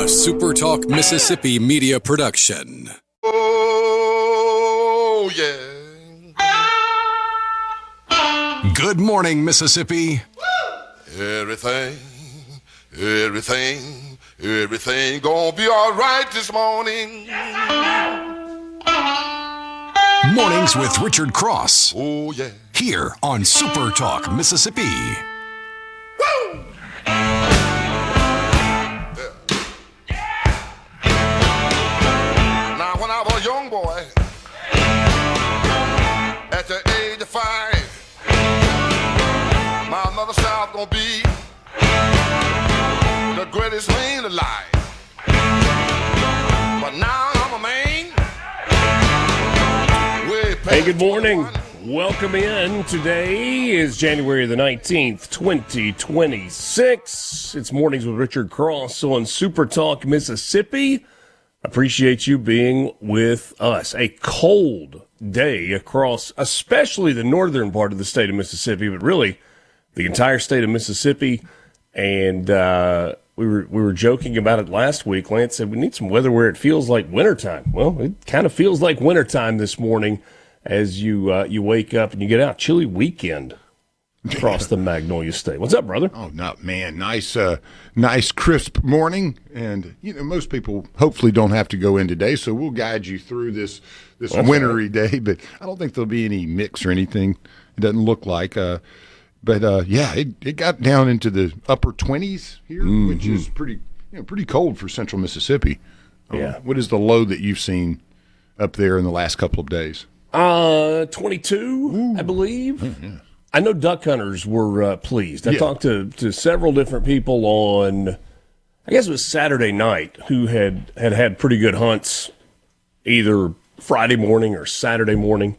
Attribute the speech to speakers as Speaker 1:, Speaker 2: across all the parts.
Speaker 1: SuperTalk Mississippi media production.
Speaker 2: Oh, yeah.
Speaker 1: Good morning, Mississippi.
Speaker 2: Everything gonna be all right this morning.
Speaker 1: Mornings with Richard Cross.
Speaker 2: Oh, yeah.
Speaker 1: Here on SuperTalk Mississippi.
Speaker 2: Woo! Now, when I was a young boy, at the age of 5, my mother said I was gonna be the greatest man alive. But now I'm a man.
Speaker 3: Hey, good morning. Welcome in. Today is January the 19th, 2026. It's Mornings with Richard Cross on SuperTalk Mississippi. Appreciate you being with us. A cold day across, especially the northern part of the state of Mississippi, but really the entire state of Mississippi. And we were joking about it last week. Lance said we need some weather where it feels like wintertime. Well, it kind of feels like wintertime this morning as you wake up and you get out. Chilly weekend across the Magnolia State. What's up, brother?
Speaker 4: Oh, no, man. Nice crisp morning. And, most people hopefully don't have to go in today, so we'll guide you through this wintry day. But I don't think there'll be any mix or anything. It doesn't look like. But it got down into the upper 20s here, which is pretty cold for central Mississippi.
Speaker 3: Yeah.
Speaker 4: What is the low that you've seen up there in the last couple of days?
Speaker 3: 22, I believe.
Speaker 4: Yeah.
Speaker 3: I know duck hunters were pleased. I talked to several different people on, I guess it was Saturday night, who had pretty good hunts either Friday morning or Saturday morning.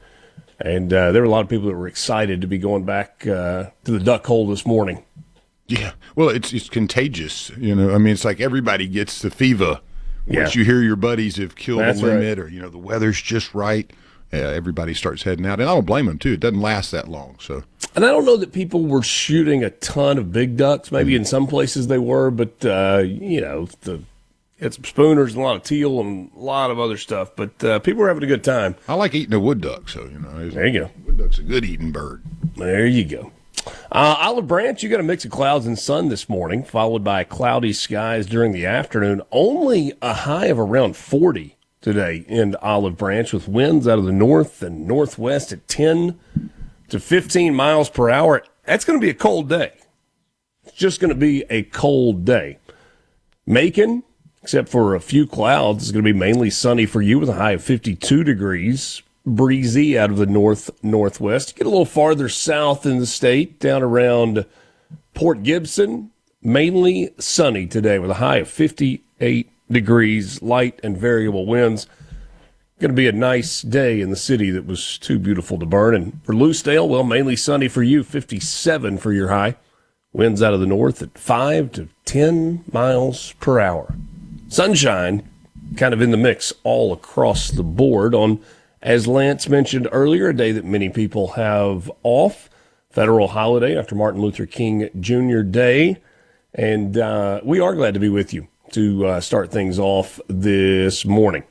Speaker 3: And there were a lot of people that were excited to be going back to the duck hole this morning.
Speaker 4: Yeah. Well, it's contagious. It's like everybody gets the fever. Once you hear your buddies have killed a limit, or the weather's just right, everybody starts heading out, and I don't blame them too. It doesn't last that long, so. And
Speaker 3: I don't know that people were shooting a ton of big ducks. Maybe in some places they were, but had some spooners and a lot of teal and a lot of other stuff. But people were having a good time.
Speaker 4: I like eating a wood duck, so
Speaker 3: there you go.
Speaker 4: Wood duck's a good eating bird.
Speaker 3: There you go. Olive Branch, you got a mix of clouds and sun this morning, followed by cloudy skies during the afternoon. Only a high of around 40 today in Olive Branch, with winds out of the north and northwest at 10 to 15 miles per hour. That's going to be a cold day. It's just going to be a cold day. Macon, except for a few clouds, is going to be mainly sunny for you with a high of 52 degrees. Breezy out of the northwest. Get a little farther south in the state, down around Port Gibson, mainly sunny today with a high of 58 degrees, light and variable winds. Going to be a nice day in the city that was too beautiful to burn. And for Loosedale, well, mainly sunny for you, 57 for your high. Winds out of the north at 5 to 10 miles per hour. Sunshine kind of in the mix all across the board on, as Lance mentioned earlier, a day that many people have off, federal holiday after Martin Luther King Jr. Day. And we are glad to be with you to start things off this morning.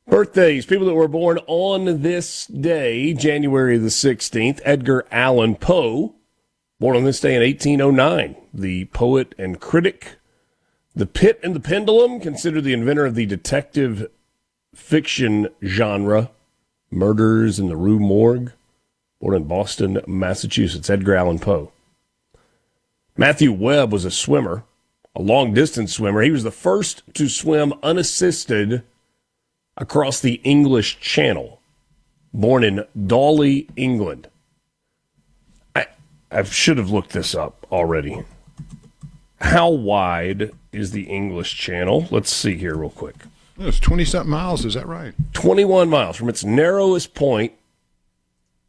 Speaker 3: Birthdays, people that were born on this day, January the 16th, Edgar Allan Poe, born on this day in 1809, the poet and critic. The Pit and the Pendulum, considered the inventor of the detective fiction genre, Murders in the Rue Morgue, born in Boston, Massachusetts, Edgar Allan Poe. Matthew Webb was a swimmer, a long-distance swimmer. He was the first to swim unassisted across the English Channel, born in Dawley, England. I should have looked this up already. How wide is the English Channel? Let's see here real quick.
Speaker 4: It's 20-something miles, is that right?
Speaker 3: 21 miles from its narrowest point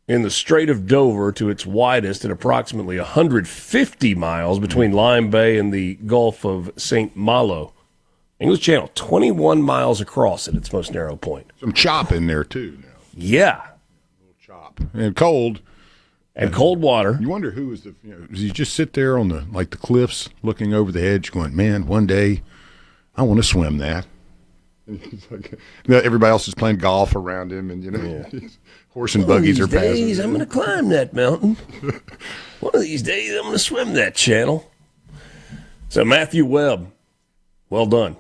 Speaker 3: in the Strait of Dover to its widest at approximately 150 miles between Lime Bay and the Gulf of St. Malo. English Channel, 21 miles across at its most narrow point.
Speaker 4: Some chop in there, too. Now.
Speaker 3: Yeah.
Speaker 4: A little chop. And cold.
Speaker 3: And cold water.
Speaker 4: You wonder who was does he just sit there on the cliffs looking over the edge going, man, one day I want to swim that. Everybody else is playing golf around him, and horse and buggies are passing.
Speaker 3: I'm going to climb that mountain. One of these days, I'm going to swim that channel. So Matthew Webb, well done.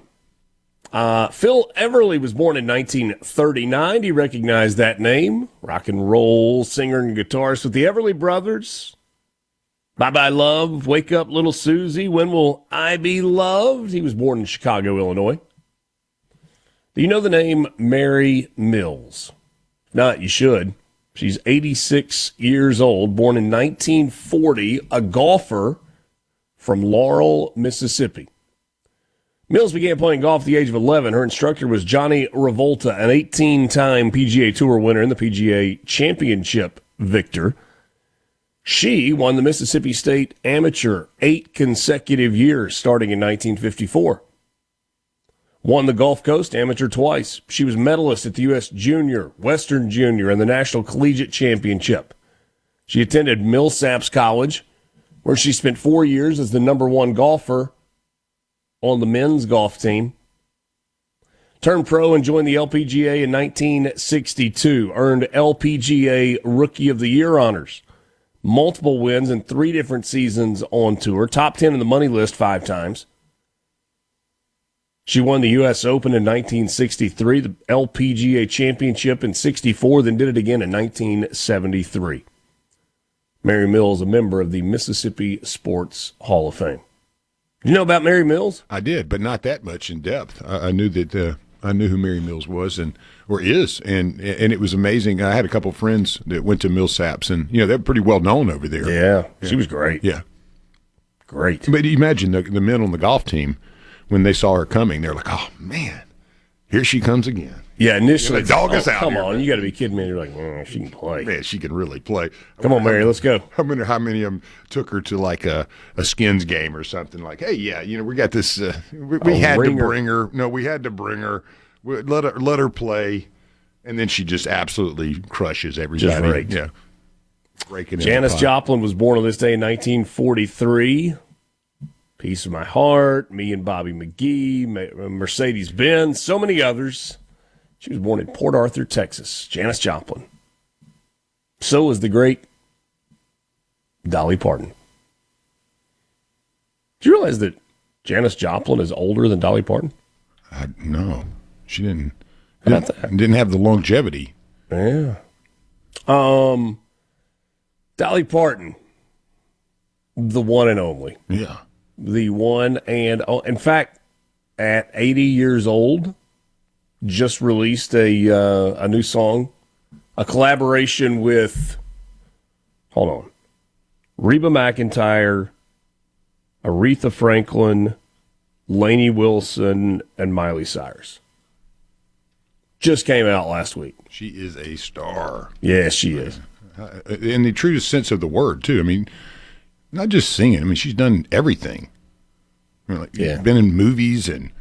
Speaker 3: Phil Everly was born in 1939. You recognize that name. Rock and roll singer and guitarist with the Everly Brothers. Bye Bye Love, Wake Up Little Susie, When Will I Be Loved? He was born in Chicago, Illinois. Do you know the name Mary Mills? If not, you should. She's 86 years old, born in 1940, a golfer from Laurel, Mississippi. Mills began playing golf at the age of 11. Her instructor was Johnny Revolta, an 18-time PGA Tour winner and the PGA Championship victor. She won the Mississippi State Amateur 8 consecutive years, starting in 1954. Won the Gulf Coast Amateur twice. She was medalist at the U.S. Junior, Western Junior, and the National Collegiate Championship. She attended Millsaps College, where she spent 4 years as the number 1 golfer on the men's golf team. Turned pro and joined the LPGA in 1962. Earned LPGA Rookie of the Year honors. Multiple wins in 3 different seasons on tour. Top 10 in the money list 5 times. She won the U.S. Open in 1963, the LPGA Championship in 64, then did it again in 1973. Mary Mills, a member of the Mississippi Sports Hall of Fame. Did you know about Mary Mills?
Speaker 4: I did, but not that much in depth. I knew that I knew who Mary Mills was or is, and it was amazing. I had a couple of friends that went to Millsaps, and they're pretty well known over there.
Speaker 3: Yeah, she was great.
Speaker 4: Yeah,
Speaker 3: great.
Speaker 4: But imagine the men on the golf team when they saw her coming. They're like, "Oh man, here she comes again."
Speaker 3: Yeah, initially,
Speaker 4: the dog is out.
Speaker 3: Come
Speaker 4: here,
Speaker 3: on,
Speaker 4: man.
Speaker 3: you got to be kidding me. You're like, she can play.
Speaker 4: Man, she can really play.
Speaker 3: Come on, Mary, let's go.
Speaker 4: I wonder how many of them took her to like a Skins game or something. Like, hey, yeah, we got this. We had to bring her. No, we had to bring her. Let her play, and then she just absolutely crushes everybody.
Speaker 3: Right.
Speaker 4: Yeah, breaking.
Speaker 3: Janis Joplin was born on this day in 1943. Piece of My Heart, Me and Bobby McGee, Mercedes-Benz, so many others. She was born in Port Arthur, Texas. Janis Joplin. So was the great Dolly Parton. Do you realize that Janis Joplin is older than Dolly Parton?
Speaker 4: No, she didn't.
Speaker 3: How about that?
Speaker 4: Didn't have the longevity.
Speaker 3: Yeah. Dolly Parton, the one and only.
Speaker 4: Yeah.
Speaker 3: The one and in fact, at 80 years old, just released a new song, a collaboration with, Reba McEntire, Aretha Franklin, Lainey Wilson, and Miley Cyrus. Just came out last week.
Speaker 4: She is a star.
Speaker 3: Yeah, she is.
Speaker 4: In the truest sense of the word, too. I mean, not just singing. I mean, she's done everything. Been in movies, and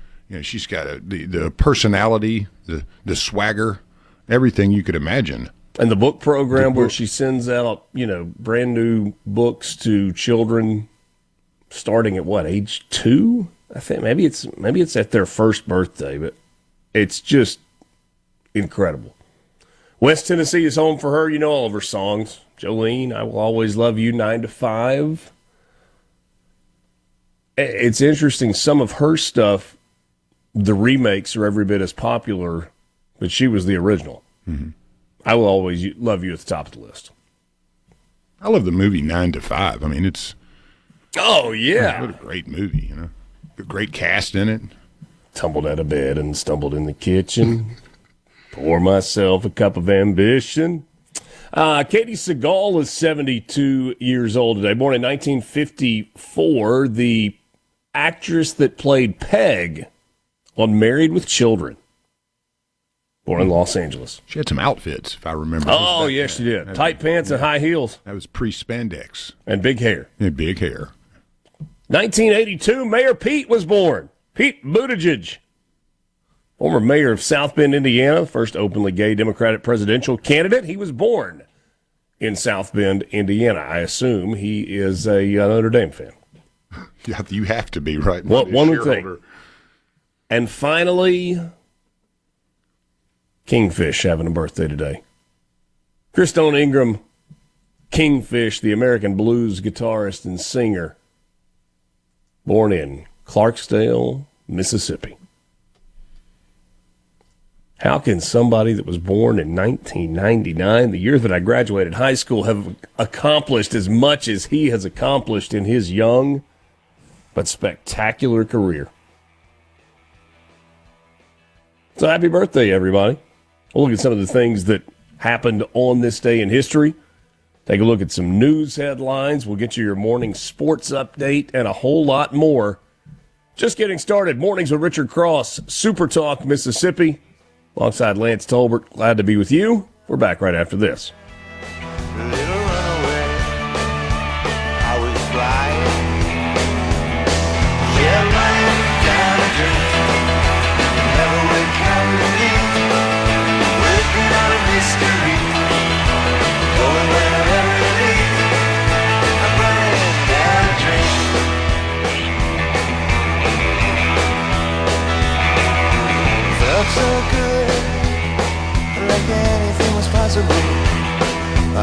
Speaker 4: she's got the personality, the swagger, everything you could imagine.
Speaker 3: And the book program where she sends out, brand new books to children starting at age 2? I think maybe it's at their first birthday, but it's just incredible. West Tennessee is home for her. You know all of her songs. Jolene, I Will Always Love You, 9 to 5. It's interesting. Some of her stuff, the remakes are every bit as popular, but she was the original. Mm-hmm. I Will Always Love You at the top of the list.
Speaker 4: I love the movie 9 to 5. I mean, it's...
Speaker 3: Oh, yeah.
Speaker 4: What a great movie, A great cast in it.
Speaker 3: Tumbled out of bed and stumbled in the kitchen. Pour myself a cup of ambition. Katie Seagal is 72 years old today. Born in 1954, the actress that played Peg on Married with Children. Born in Los Angeles.
Speaker 4: She had some outfits, if I remember.
Speaker 3: Oh, yes, she did. Tight pants and high heels.
Speaker 4: That was pre-spandex.
Speaker 3: And big hair.
Speaker 4: And big hair.
Speaker 3: 1982, Mayor Pete was born. Pete Buttigieg. Former mayor of South Bend, Indiana, first openly gay Democratic presidential candidate. He was born in South Bend, Indiana. I assume he is a Notre Dame fan.
Speaker 4: Yeah, you have to be, right?
Speaker 3: One would think. And finally, Kingfish having a birthday today. Christone Ingram, Kingfish, the American blues guitarist and singer, born in Clarksdale, Mississippi. How can somebody that was born in 1999, the year that I graduated high school, have accomplished as much as he has accomplished in his young but spectacular career? So happy birthday, everybody. We'll look at some of the things that happened on this day in history. Take a look at some news headlines. We'll get you your morning sports update and a whole lot more. Just getting started. Mornings with Richard Cross, Super Talk, Mississippi. Alongside Lance Tolbert, glad to be with you. We're back right after this.
Speaker 5: Little runaway, I was flying. Yeah, running down a dream. Never would come to me. Working on a mystery. Going wherever it leads. I'm running down a dream. Felt so good. Like anything was possible.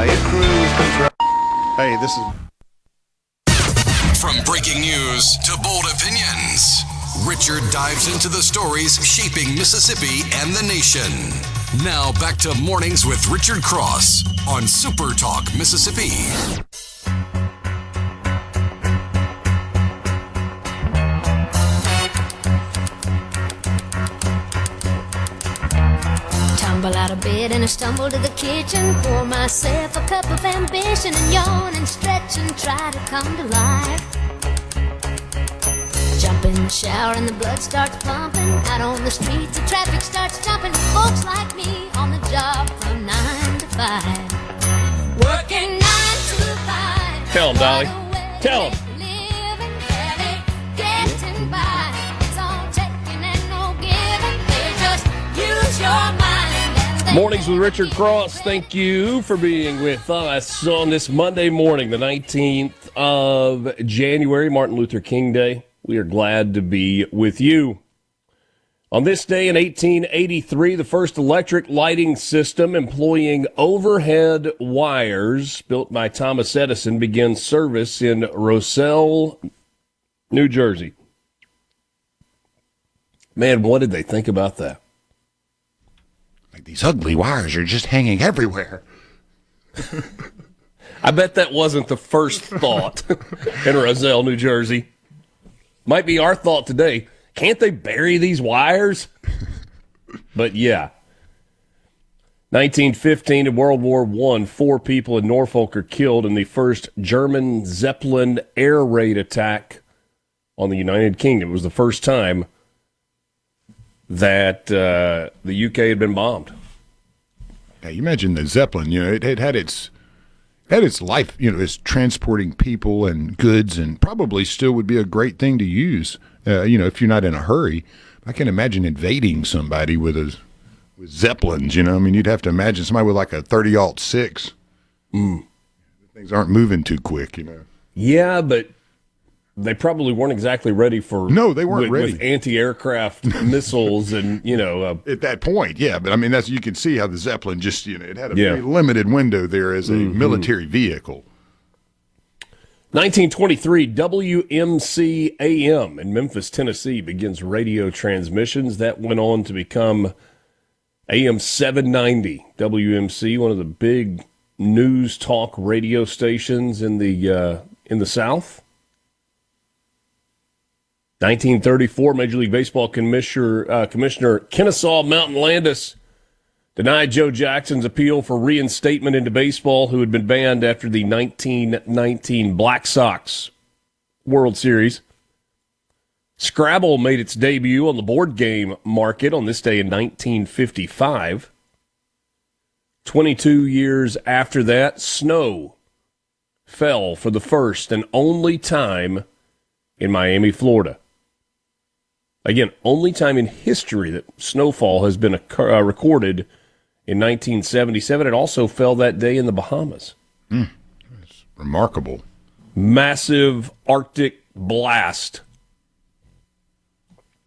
Speaker 5: Your cruise control. Hey, this is.
Speaker 1: From breaking news to bold opinions, Richard dives into the stories shaping Mississippi and the nation. Now back to Mornings with Richard Cross on Super Talk, Mississippi.
Speaker 6: Tumble out of bed and I stumble to the kitchen. Pour myself a cup of ambition and yawn and stretch and try to come to life. Jump in the shower and the blood starts pumping. Out on the streets the traffic starts jumping. Folks like me on the job from 9 to 5. Working 9 to 5.
Speaker 3: Tell him, Dolly. Tell him.
Speaker 6: Living heavy, getting by. It's all taking and no giving. They just use your mind.
Speaker 3: Mornings with Richard Cross. Thank you for being with us on this Monday morning, the 19th of January, Martin Luther King Day. We are glad to be with you. On this day in 1883, the first electric lighting system employing overhead wires built by Thomas Edison began service in Roselle, New Jersey. Man, what did they think about that?
Speaker 4: Like, these ugly wires are just hanging everywhere.
Speaker 3: I bet that wasn't the first thought in Roselle, New Jersey. Might be our thought today. Can't they bury these wires? But yeah. 1915 in World War I, 4 people in Norfolk are killed in the first German Zeppelin air raid attack on the United Kingdom. It was the first time that the UK had been bombed.
Speaker 4: Now, you imagine the Zeppelin, it had its life, as transporting people and goods, and probably still would be a great thing to use, if you're not in a hurry. I can imagine invading somebody with Zeppelins, you'd have to imagine somebody with like a 30-06. Things aren't moving too quick,
Speaker 3: Yeah, but they probably weren't exactly ready for.
Speaker 4: No, they weren't ready
Speaker 3: with anti-aircraft missiles and
Speaker 4: at that point, yeah. But that's you can see how the Zeppelin just it had a very limited window there as a military vehicle.
Speaker 3: 1923, WMC AM in Memphis, Tennessee begins radio transmissions. That went on to become AM 790. WMC, one of the big news talk radio stations in the South. 1934, Major League Baseball Commissioner Kennesaw Mountain Landis denied Joe Jackson's appeal for reinstatement into baseball, who had been banned after the 1919 Black Sox World Series. Scrabble made its debut on the board game market on this day in 1955. 22 years after that, snow fell for the first and only time in Miami, Florida. Again, only time in history that snowfall has been recorded in 1977. It also fell that day in the Bahamas.
Speaker 4: That's remarkable.
Speaker 3: Massive Arctic blast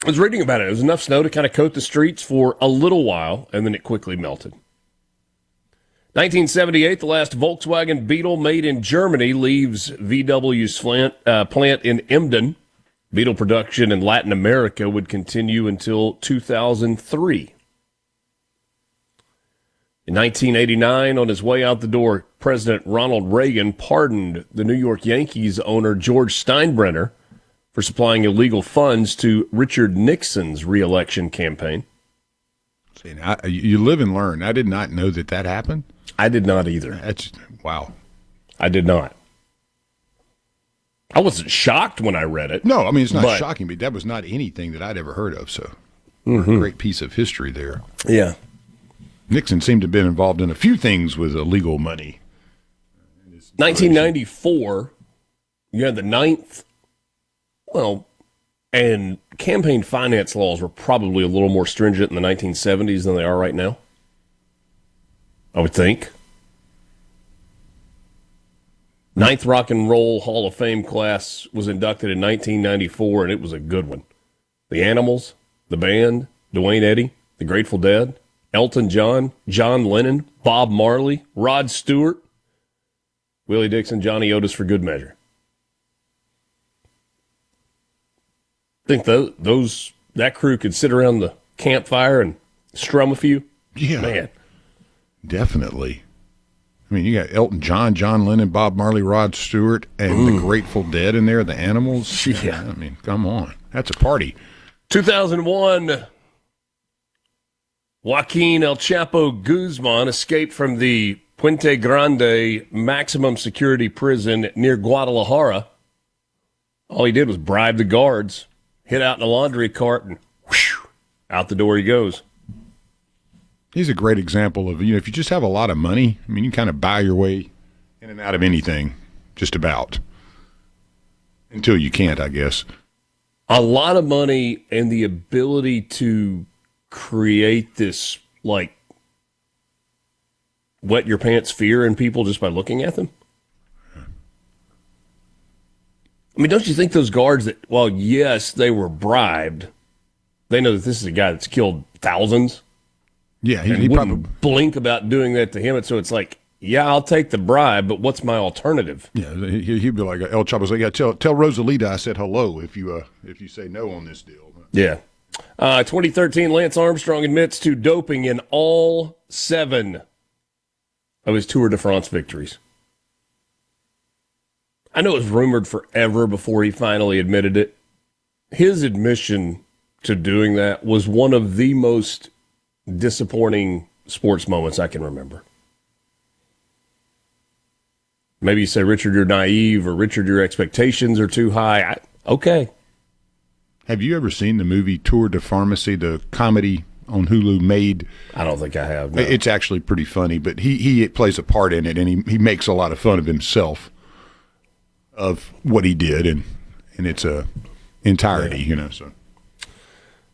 Speaker 3: I was reading about it. It was enough snow to kind of coat the streets for a little while, and then it quickly melted. 1978, the last Volkswagen Beetle made in Germany leaves VW's plant in Emden. Beetle production in Latin America would continue until 2003. In 1989, on his way out the door, President Ronald Reagan pardoned the New York Yankees owner George Steinbrenner for supplying illegal funds to Richard Nixon's re-election campaign.
Speaker 4: See, you live and learn. I did not know that happened.
Speaker 3: I did not either.
Speaker 4: That's wow.
Speaker 3: I did not. I wasn't shocked when I read it.
Speaker 4: No, I mean, it's not shocking, but that was not anything that I'd ever heard of. So, great piece of history there.
Speaker 3: Yeah.
Speaker 4: Nixon seemed to have been involved in a few things with illegal money.
Speaker 3: 1994, you had the ninth. Well, and campaign finance laws were probably a little more stringent in the 1970s than they are right now, I would think. Ninth Rock and Roll Hall of Fame class was inducted in 1994, and it was a good one. The Animals, the band, Duane Eddy, the Grateful Dead, Elton John, John Lennon, Bob Marley, Rod Stewart, Willie Dixon, Johnny Otis for good measure. I think that crew could sit around the campfire and strum a few.
Speaker 4: Yeah,
Speaker 3: man,
Speaker 4: definitely. I mean, you got Elton John, John Lennon, Bob Marley, Rod Stewart, and the Grateful Dead in there, the Animals.
Speaker 3: Yeah.
Speaker 4: I mean, come on. That's a party.
Speaker 3: 2001, Joaquin El Chapo Guzman escaped from the Puente Grande maximum security prison near Guadalajara. All he did was bribe the guards, hid out in a laundry cart, and whoosh, out the door he goes.
Speaker 4: He's a great example of, if you just have a lot of money, I mean, you kind of buy your way in and out of anything, just about. Until you can't, I guess.
Speaker 3: A lot of money and the ability to create this, like, wet your pants fear in people just by looking at them. I mean, don't you think those guards that, well, yes, they were bribed, they know that this is a guy that's killed thousands?
Speaker 4: Yeah,
Speaker 3: he probably blink about doing that to him. And so it's like, yeah, I'll take the bribe, but what's my alternative?
Speaker 4: Yeah, he'd be like, El Chapo's like, yeah, tell Rosalita I said hello if you say no on this deal.
Speaker 3: Yeah. 2013, Lance Armstrong admits to doping in all 7 of his Tour de France victories. I know it was rumored forever before he finally admitted it. His admission to doing that was one of the most disappointing sports moments I can remember. Maybe you say, Richard, you're naive, or Richard, your expectations are too high. Okay.
Speaker 4: Have you ever seen the movie Tour de Pharmacy, the comedy on Hulu made?
Speaker 3: I don't think I have. No.
Speaker 4: It's actually pretty funny, but he plays a part in it, and he makes a lot of fun of himself, of what he did, and it's a entirety, so.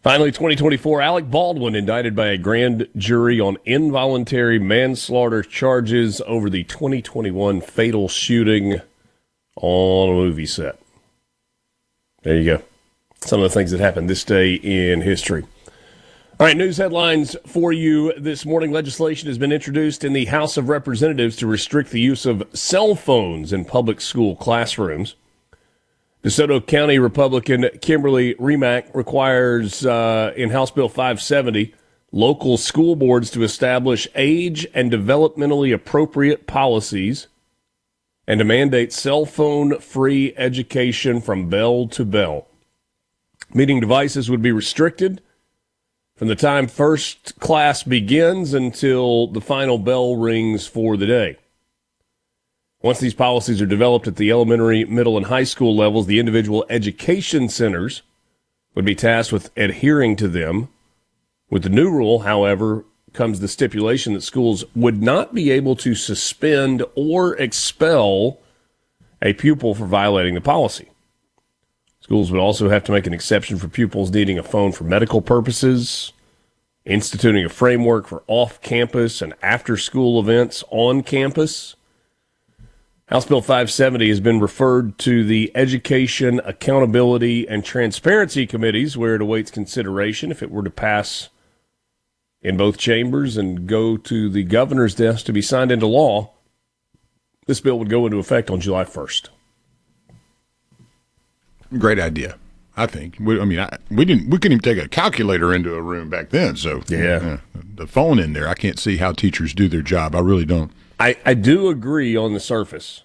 Speaker 3: Finally, 2024, Alec Baldwin indicted by a grand jury on involuntary manslaughter charges over the 2021 fatal shooting on a movie set. There you go. Some of the things that happened this day in history. All right, news headlines for you this morning. Legislation has been introduced in the House of Representatives to restrict the use of cell phones in public school classrooms. DeSoto County Republican Kimberly Remack requires, in House Bill 570, local school boards to establish age and developmentally appropriate policies and to mandate cell phone-free education from bell to bell. Meeting devices would be restricted from the time first class begins until the final bell rings for the day. Once these policies are developed at the elementary, middle, and high school levels, the individual education centers would be tasked with adhering to them. With the new rule, however, comes the stipulation that schools would not be able to suspend or expel a pupil for violating the policy. Schools would also have to make an exception for pupils needing a phone for medical purposes, instituting a framework for off-campus and after-school events on campus, House Bill 570 has been referred to the Education, Accountability, and Transparency Committees, where it awaits consideration. If it were to pass in both chambers and go to the governor's desk to be signed into law, this bill would go into effect on July 1st.
Speaker 4: Great idea, I think. We couldn't even take a calculator into a room back then. So the phone in there, I can't see how teachers do their job. I really don't.
Speaker 3: I do agree on the surface.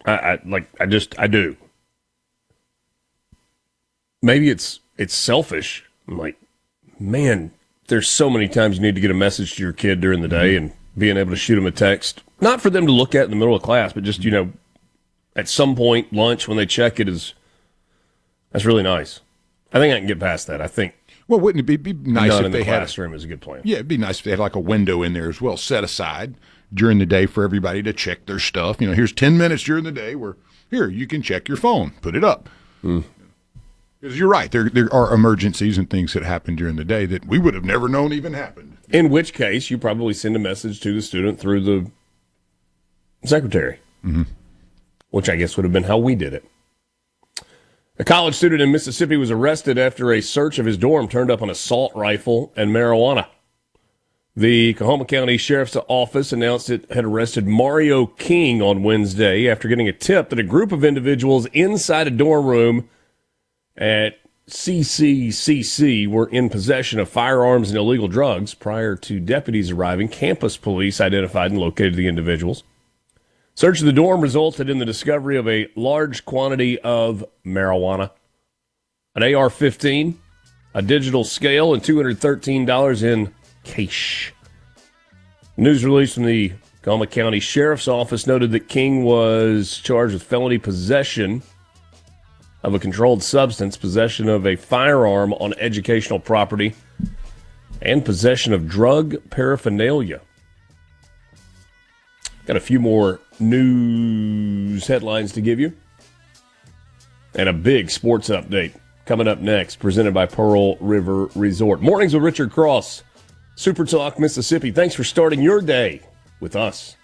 Speaker 3: I do. Maybe it's selfish. I'm like, man, there's so many times you need to get a message to your kid during the day, and being able to shoot them a text, not for them to look at in the middle of class, but just, at some point, lunch, when they check it, that's really nice. I think I can get past that. I think.
Speaker 4: Well, wouldn't it be nice if they had
Speaker 3: classroom is a good plan.
Speaker 4: Yeah, it'd be nice if they had like a window in there as well, set aside during the day for everybody to check their stuff. Here's 10 minutes during the day where you can check your phone, put it up. Because you're right, there are emergencies and things that happen during the day that we would have never known even happened.
Speaker 3: In which case, you probably send a message to the student through the secretary, which I guess would have been how we did it. A college student in Mississippi was arrested after a search of his dorm turned up an assault rifle and marijuana. The Coahoma County Sheriff's Office announced it had arrested Mario King on Wednesday after getting a tip that a group of individuals inside a dorm room at CCCC were in possession of firearms and illegal drugs. Prior to deputies arriving, campus police identified and located the individuals. Search of the dorm resulted in the discovery of a large quantity of marijuana, an AR-15, a digital scale, and $213 in cash. News release from the Coahoma County Sheriff's Office noted that King was charged with felony possession of a controlled substance, possession of a firearm on educational property, and possession of drug paraphernalia. Got a few more news headlines to give you. And a big sports update coming up next, presented by Pearl River Resort. Mornings with Richard Cross, SuperTalk, Mississippi. Thanks for starting your day with us.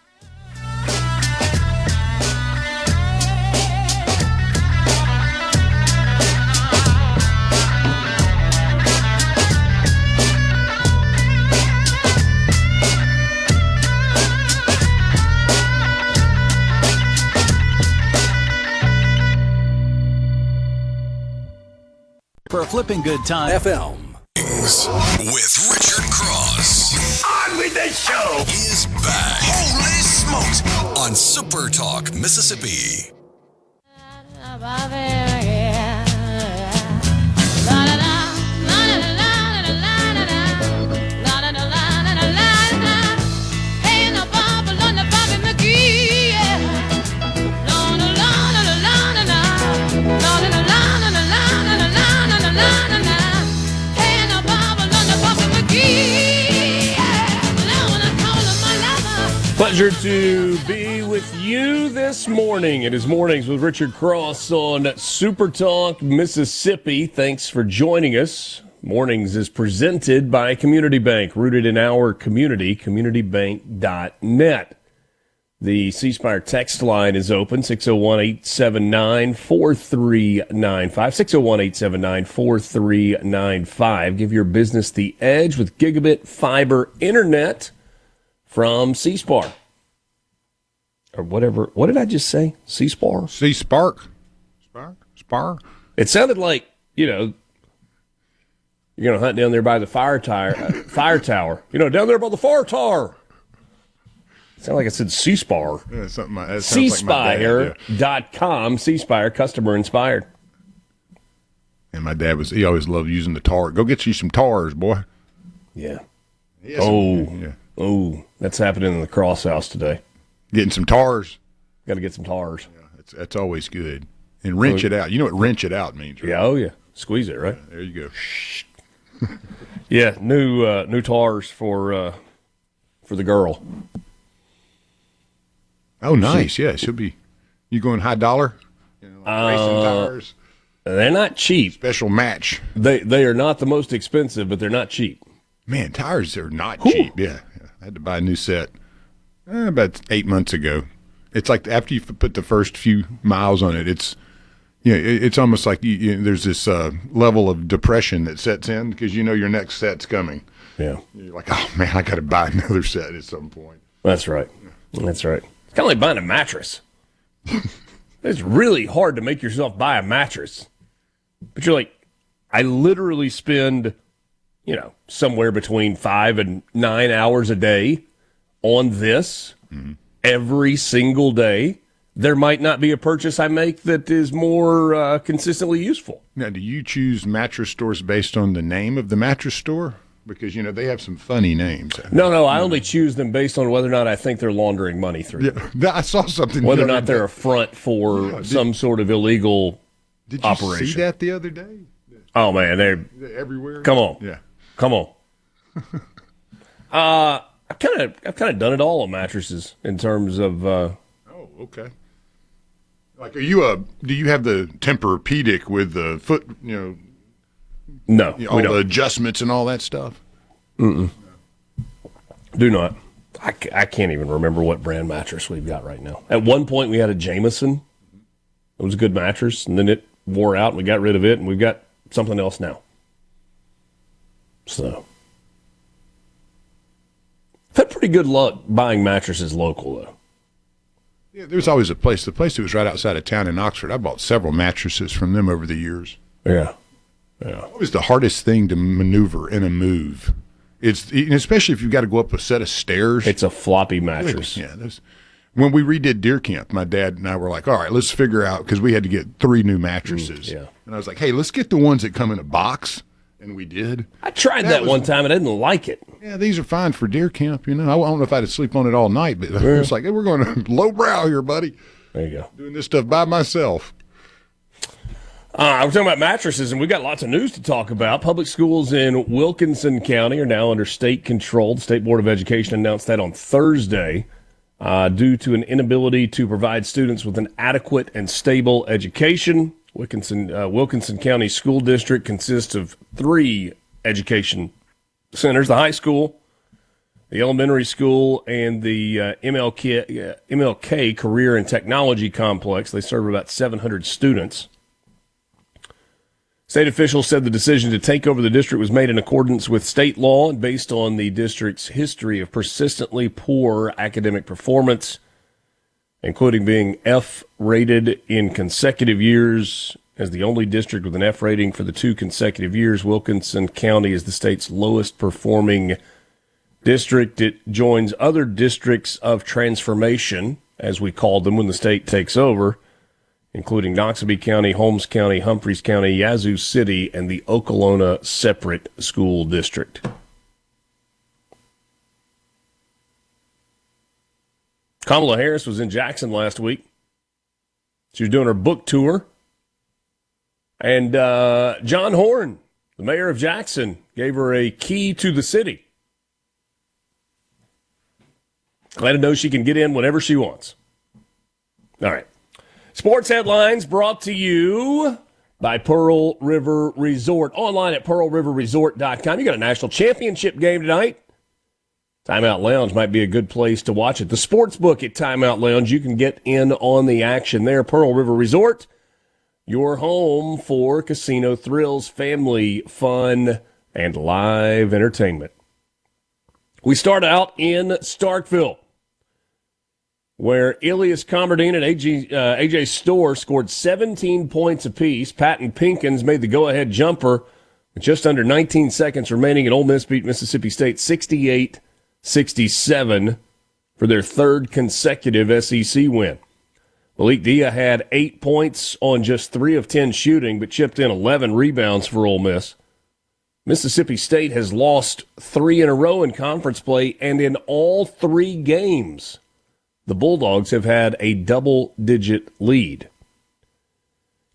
Speaker 7: For a flipping good time.
Speaker 1: FM. With Richard Cross.
Speaker 8: On with the show.
Speaker 1: Is back.
Speaker 8: Holy smokes.
Speaker 1: On Super Talk, Mississippi.
Speaker 3: Pleasure to be with you this morning. It is Mornings with Richard Cross on Super Talk, Mississippi. Thanks for joining us. Mornings is presented by Community Bank, rooted in our community, communitybank.net. The C Spire text line is open, 601-879-4395, 601-879-4395. Give your business the edge with gigabit fiber internet from C-Spar. Or whatever. What did I just say? C-Spar?
Speaker 4: C-Spark? Spar?
Speaker 3: It sounded like, you're going to hunt down there by the fire tower. Down there by the fire tower. It sounded like I said C-Spar.
Speaker 4: Yeah, something like that.
Speaker 3: C-Spire.com. C-Spire, customer inspired.
Speaker 4: And my dad he always loved using the tar. Go get you some tars, boy.
Speaker 3: Yeah.
Speaker 4: Yeah.
Speaker 3: Oh, that's happening in the Cross house today.
Speaker 4: Getting some tars.
Speaker 3: Got to get some tars.
Speaker 4: Yeah, that's always good. And wrench it out. You know what wrench it out means, right?
Speaker 3: Yeah, oh yeah. Squeeze it, right?
Speaker 4: Yeah, there you go.
Speaker 3: Yeah, new tars for the girl.
Speaker 4: Oh, nice. She'll be. You going high dollar? Racing tires.
Speaker 3: They're not cheap.
Speaker 4: Special match.
Speaker 3: They are not the most expensive, but they're not cheap.
Speaker 4: Man, tires are not cheap. Yeah. I had to buy a new set about 8 months ago. It's like after you put the first few miles on it, it's almost like there's this level of depression that sets in because your next set's coming.
Speaker 3: Yeah.
Speaker 4: You're like, oh, man, I got to buy another set at some point.
Speaker 3: That's right. That's right. It's kind of like buying a mattress. It's really hard to make yourself buy a mattress. But you're like, I literally spend, somewhere between 5 and 9 hours a day on this every single day. There might not be a purchase I make that is more consistently useful.
Speaker 4: Now, do you choose mattress stores based on the name of the mattress store? Because, they have some funny names.
Speaker 3: No, I only choose them based on whether or not I think they're laundering money through them.
Speaker 4: Yeah, I saw something.
Speaker 3: Whether or not they're a front for some sort of illegal operation.
Speaker 4: Did you see that the other day?
Speaker 3: Oh, man, they're
Speaker 4: everywhere.
Speaker 3: Come on.
Speaker 4: Yeah.
Speaker 3: Come on. I've kind of done it all on mattresses in terms of
Speaker 4: Oh, okay. Like, do you have the Tempur-Pedic with the foot,
Speaker 3: no,
Speaker 4: all
Speaker 3: we
Speaker 4: the
Speaker 3: don't.
Speaker 4: adjustments and all that stuff?
Speaker 3: Do not. I can't even remember what brand mattress we've got right now. At one point, we had a Jameson. It was a good mattress, and then it wore out, and we got rid of it, and we've got something else now. So, I've had pretty good luck buying mattresses local, though.
Speaker 4: Yeah, there's always a place. The place that was right outside of town in Oxford, I bought several mattresses from them over the years.
Speaker 3: Yeah.
Speaker 4: What was the hardest thing to maneuver in a move? It's especially if you've got to go up a set of stairs.
Speaker 3: It's a floppy mattress.
Speaker 4: Yeah. When we redid deer camp, my dad and I were like, all right, let's figure out, because we had to get 3 new mattresses.
Speaker 3: Yeah.
Speaker 4: And I was like, hey, let's get the ones that come in a box. And we did.
Speaker 3: I tried that one time, and I didn't like it.
Speaker 4: Yeah, these are fine for deer camp. I don't know if I had to sleep on it all night, but it's like, hey, we're going to lowbrow here, buddy.
Speaker 3: There you go.
Speaker 4: Doing this stuff by myself.
Speaker 3: We're talking about mattresses, and we've got lots of news to talk about. Public schools in Wilkinson County are now under state control. The State Board of Education announced that on Thursday due to an inability to provide students with an adequate and stable education. Wilkinson County School District consists of 3 education centers: the high school, the elementary school, and the MLK Career and Technology Complex. They serve about 700 students. State officials said the decision to take over the district was made in accordance with state law and based on the district's history of persistently poor academic performance, including being F-rated in consecutive years. As the only district with an F rating for the 2 consecutive years, Wilkinson County is the state's lowest performing district. It joins other districts of transformation, as we call them when the state takes over, including Noxubee County, Holmes County, Humphreys County, Yazoo City, and the Okolona Separate School District. Kamala Harris was in Jackson last week. She was doing her book tour. And John Horn, the mayor of Jackson, gave her a key to the city. Let her know she can get in whenever she wants. All right. Sports headlines brought to you by Pearl River Resort. Online at pearlriverresort.com. You got a national championship game tonight. Timeout Lounge might be a good place to watch it. The sports book at Timeout Lounge, you can get in on the action there. Pearl River Resort, your home for casino thrills, family fun, and live entertainment. We start out in Starkville, where Ilias Commerdine and AJ Storr scored 17 points apiece. Patton Pinkins made the go-ahead jumper with just under 19 seconds remaining, and Ole Miss beat Mississippi State 68-67 for their 3rd consecutive SEC win. Malik Dia had 8 points on just 3 of 10 shooting, but chipped in 11 rebounds for Ole Miss. Mississippi State has lost 3 in a row in conference play, and in all 3 games, the Bulldogs have had a double-digit lead.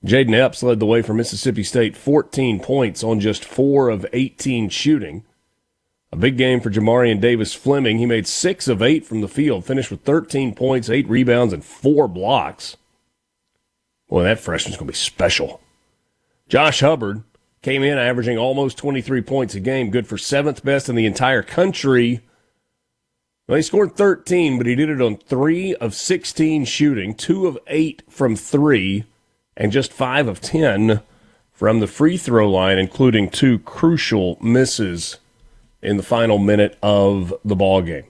Speaker 3: Jaden Epps led the way for Mississippi State, 14 points on just 4 of 18 shooting. A big game for Jamarian Davis-Fleming. He made 6 of 8 from the field, finished with 13 points, 8 rebounds, and 4 blocks. Boy, that freshman's going to be special. Josh Hubbard came in averaging almost 23 points a game, good for 7th best in the entire country. Well, he scored 13, but he did it on 3 of 16 shooting, 2 of 8 from 3, and just 5 of 10 from the free throw line, including 2 crucial misses in the final minute of the ballgame.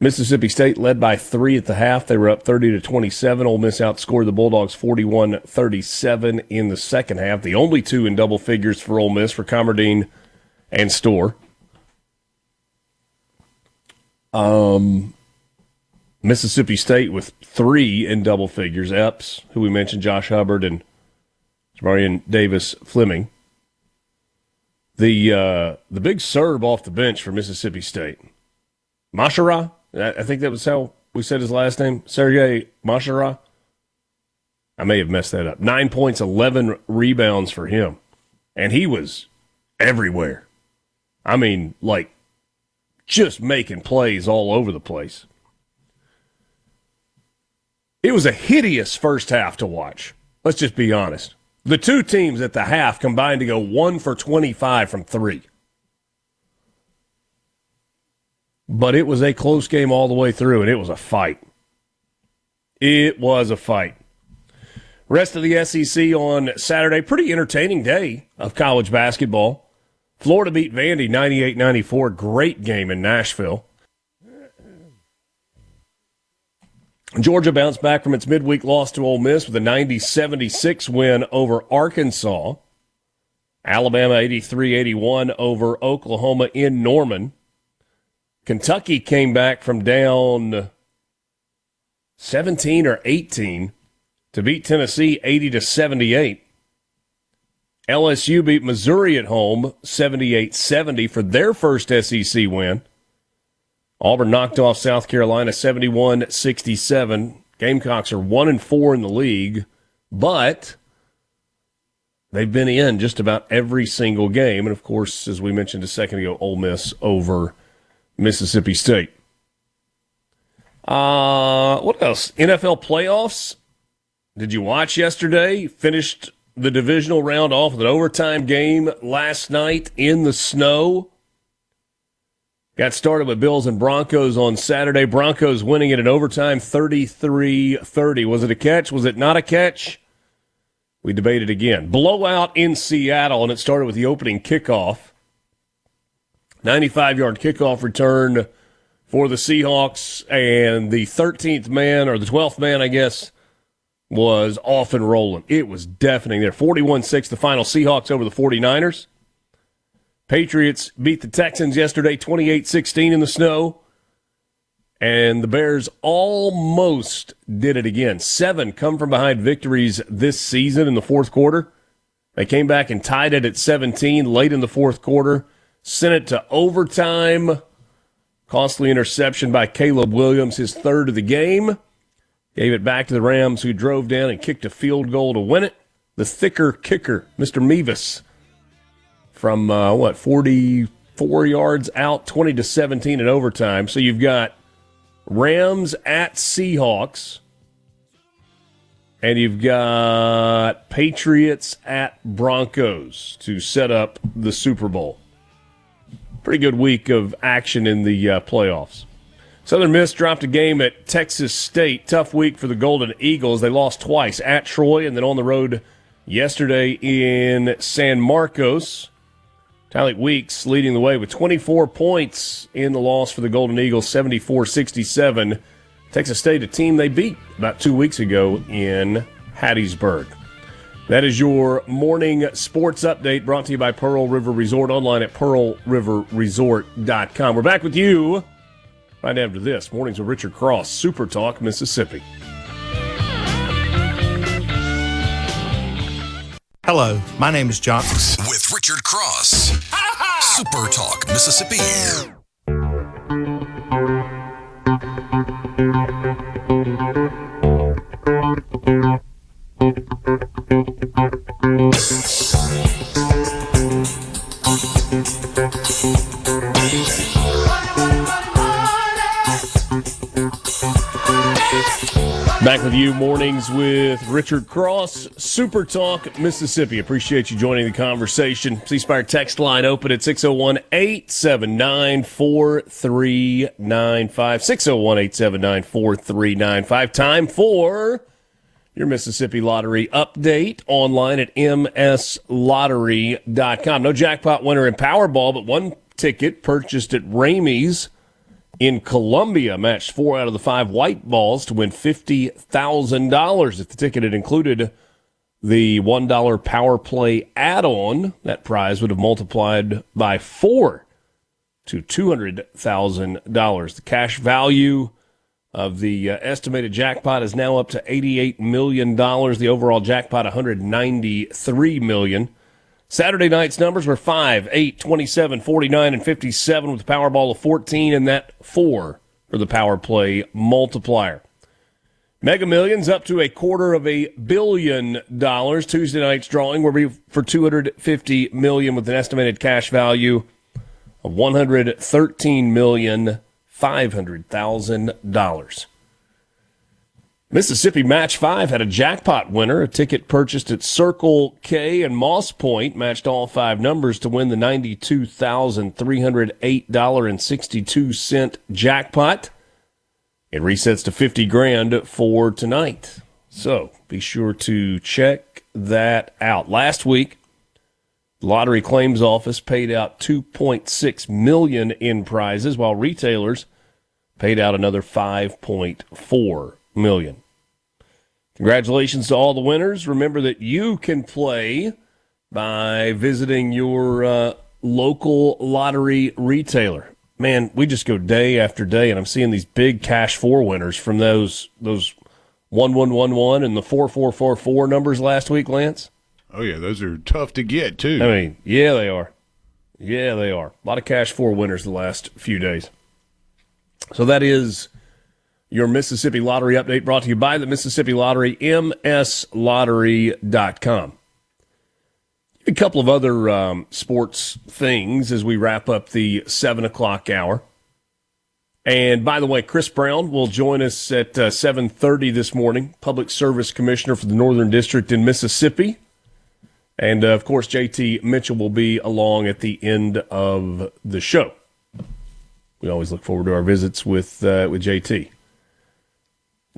Speaker 3: Mississippi State led by 3 at the half. They were up 30-27. Ole Miss outscored the Bulldogs 41-37 in the second half. The only 2 in double figures for Ole Miss were Comerdine and Storr. Mississippi State with 3 in double figures. Epps, who we mentioned, Josh Hubbard, and Jamarian Davis Fleming. The big serve off the bench for Mississippi State. Mashara, I think that was how we said his last name, Sergei Mashara. I may have messed that up. 9 points, 11 rebounds for him. And he was everywhere. I mean, like, just making plays all over the place. It was a hideous first half to watch. Let's just be honest. The 2 teams at the half combined to go 1 for 25 from 3. But it was a close game all the way through, and it was a fight. It was a fight. Rest of the SEC on Saturday. Pretty entertaining day of college basketball. Florida beat Vandy 98-94. Great game in Nashville. Georgia bounced back from its midweek loss to Ole Miss with a 90-76 win over Arkansas. Alabama 83-81 over Oklahoma in Norman. Kentucky came back from down 17 or 18 to beat Tennessee 80-78. LSU beat Missouri at home 78-70 for their first SEC win. Auburn knocked off South Carolina 71-67. Gamecocks are 1-4 in the league, but they've been in just about every single game. And, of course, as we mentioned a second ago, Ole Miss over Mississippi State. What else? NFL playoffs. Did you watch yesterday? Finished the divisional round off with an overtime game last night in the snow. Got started with Bills and Broncos on Saturday. Broncos winning it in overtime 33-30. Was it a catch? Was it not a catch? We debated again. Blowout in Seattle, and it started with the opening kickoff. 95-yard kickoff return for the Seahawks, and the 13th man, or the 12th man, I guess, was off and rolling. It was deafening there. 41-6 the final. Seahawks over the 49ers. Patriots beat the Texans yesterday 28-16 in the snow, and the Bears almost did it again. 7 come-from-behind victories this season in the fourth quarter. They came back and tied it at 17 late in the fourth quarter. Sent it to overtime. Costly interception by Caleb Williams, his third of the game. Gave it back to the Rams, who drove down and kicked a field goal to win it. The thicker kicker, Mr. Mevis, from, 44 yards out, 20-17 in overtime. So you've got Rams at Seahawks, and you've got Patriots at Broncos to set up the Super Bowl. Pretty good week of action in the playoffs. Southern Miss dropped a game at Texas State. Tough week for the Golden Eagles. They lost twice, at Troy and then on the road yesterday in San Marcos. Tylik Weeks leading the way with 24 points in the loss for the Golden Eagles, 74-67. Texas State, a team they beat about 2 weeks ago in Hattiesburg. That is your morning sports update brought to you by Pearl River Resort, online at pearlriverresort.com. We're back with you right after this. Mornings with Richard Cross, Super Talk, Mississippi.
Speaker 9: Hello, my name is John.
Speaker 1: With Richard Cross, Super Talk, Mississippi.
Speaker 3: Back with you, mornings with Richard Cross, Super Talk, Mississippi. Appreciate you joining the conversation. C Spire text line open at 601-879-4395. 601-879-4395. Time for your Mississippi Lottery update online at mslottery.com. No jackpot winner in Powerball, but one ticket purchased at Ramey's in Columbia matched 4 out of the 5 white balls to win $50,000. If the ticket had included the $1 Power Play add-on, that prize would have multiplied by 4 to $200,000. The cash value of the estimated jackpot is now up to $88 million. The overall jackpot, $193 million. Saturday night's numbers were 5, 8, 27, 49, and 57 with the Powerball of 14 and that 4 for the Power Play multiplier. Mega Millions up to $250 million. Tuesday night's drawing will be for $250 million with an estimated cash value of $113,500,000. Mississippi Match 5 had a jackpot winner. A ticket purchased at Circle K and Moss Point matched all 5 numbers to win the $92,308.62 jackpot. It resets to $50,000 for tonight. So be sure to check that out. Last week, the Lottery Claims Office paid out $2.6 million in prizes, while retailers paid out another $5.4 million. Congratulations to all the winners. Remember that you can play by visiting your local lottery retailer. Man, we just go day after day, and I'm seeing these big cash 4 winners from those 1111 and the 4444 numbers last week, Lance.
Speaker 4: Oh, yeah, those are tough to get, too.
Speaker 3: I mean, yeah, they are. Yeah, they are. A lot of cash 4 winners the last few days. So that is your Mississippi Lottery update brought to you by the Mississippi Lottery, mslottery.com. A couple of other sports things as we wrap up the 7 o'clock hour. And by the way, Chris Brown will join us at 7:30 this morning, Public Service Commissioner for the Northern District in Mississippi. And, of course, J.T. Mitchell will be along at the end of the show. We always look forward to our visits with J.T.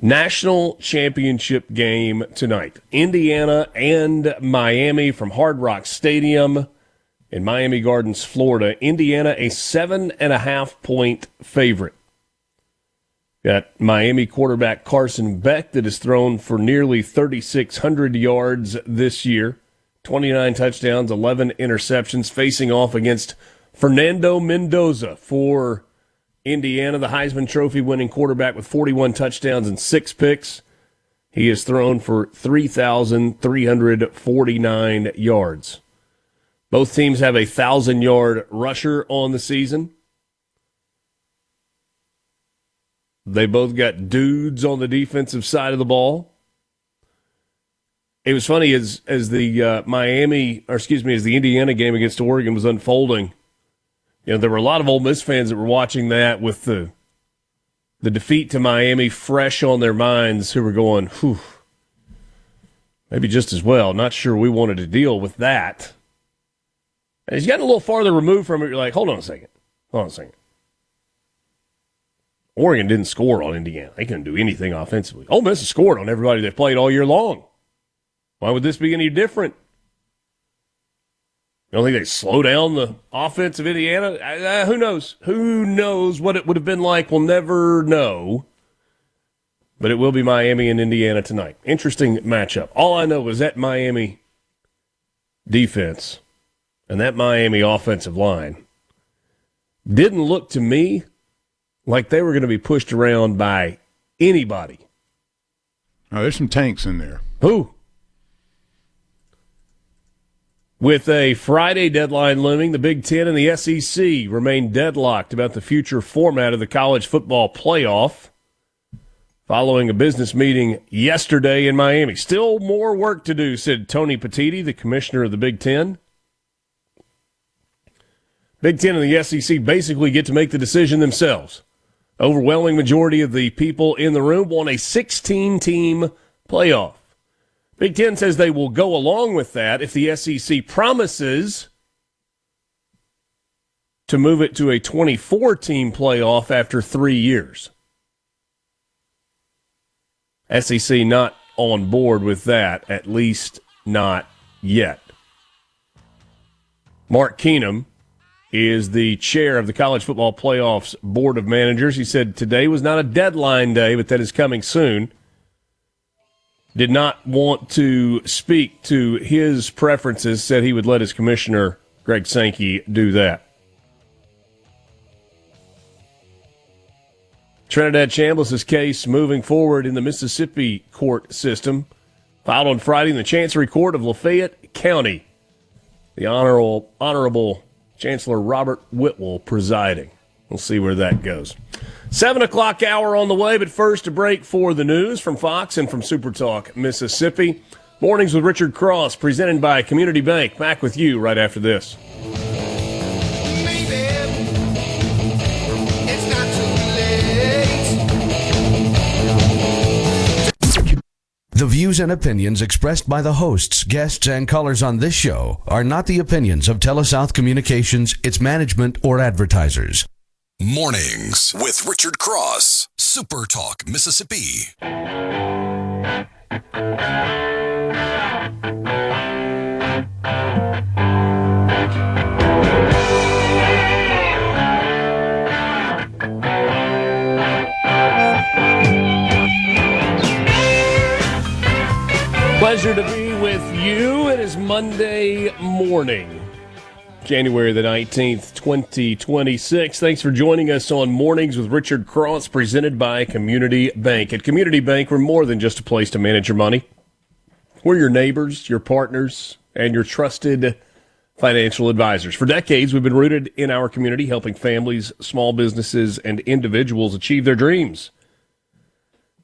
Speaker 3: National championship game tonight. Indiana and Miami from Hard Rock Stadium in Miami Gardens, Florida. Indiana, a 7.5-point favorite. Got Miami quarterback Carson Beck that has thrown for nearly 3,600 yards this year. 29 touchdowns, 11 interceptions, facing off against Fernando Mendoza for Indiana, the Heisman Trophy winning quarterback with 41 touchdowns and 6 picks. He has thrown for 3,349 yards. Both teams have a 1,000-yard rusher on the season. They both got dudes on the defensive side of the ball. It was funny as the as the Indiana game against Oregon was unfolding. You know, there were a lot of Ole Miss fans that were watching that with the defeat to Miami fresh on their minds, who were going, whew, maybe just as well. Not sure we wanted to deal with that. And as you got a little farther removed from it, you're like, hold on a second. Oregon didn't score on Indiana. They couldn't do anything offensively. Ole Miss has scored on everybody they've played all year long. Why would this be any different? You don't think they slow down the offense of Indiana? Who knows? Who knows what it would have been like? We'll never know. But it will be Miami and Indiana tonight. Interesting matchup. All I know is that Miami defense and that Miami offensive line didn't look to me like they were going to be pushed around by anybody.
Speaker 4: Oh, there's some tanks in there.
Speaker 3: Who? With a Friday deadline looming, the Big Ten and the SEC remain deadlocked about the future format of the college football playoff following a business meeting yesterday in Miami. Still more work to do, said Tony Petitti, the commissioner of the Big Ten. Big Ten and the SEC basically get to make the decision themselves Overwhelming majority of the people in the room want a 16-team playoff. Big Ten says they will go along with that if the SEC promises to move it to a 24-team playoff after 3 years. SEC not on board with that, at least not yet. Mark Keenum is the chair of the College Football Playoffs Board of Managers. He said today was not a deadline day, but that is coming soon. Did not want to speak to his preferences, said he would let his commissioner, Greg Sankey, do that. Trinidad Chambliss' case moving forward in the Mississippi court system, filed on Friday in the Chancery Court of Lafayette County. The Honorable Chancellor Robert Whitwell presiding. We'll see where that goes. 7 o'clock hour on the way, but first a break for the news from Fox and from SuperTalk Mississippi. Mornings with Richard Cross, presented by Community Bank. Back with you right after this.
Speaker 10: The views and opinions expressed by the hosts, guests, and callers on this show are not the opinions of TeleSouth Communications, its management, or advertisers.
Speaker 1: Mornings with Richard Cross, SuperTalk Mississippi.
Speaker 3: Pleasure to be with you. It is Monday morning, January the 19th, 2026. Thanks for joining us on Mornings with Richard Cross, presented by Community Bank. At Community Bank, we're more than just a place to manage your money. We're your neighbors, your partners, and your trusted financial advisors. For decades, we've been rooted in our community, helping families, small businesses, and individuals achieve their dreams.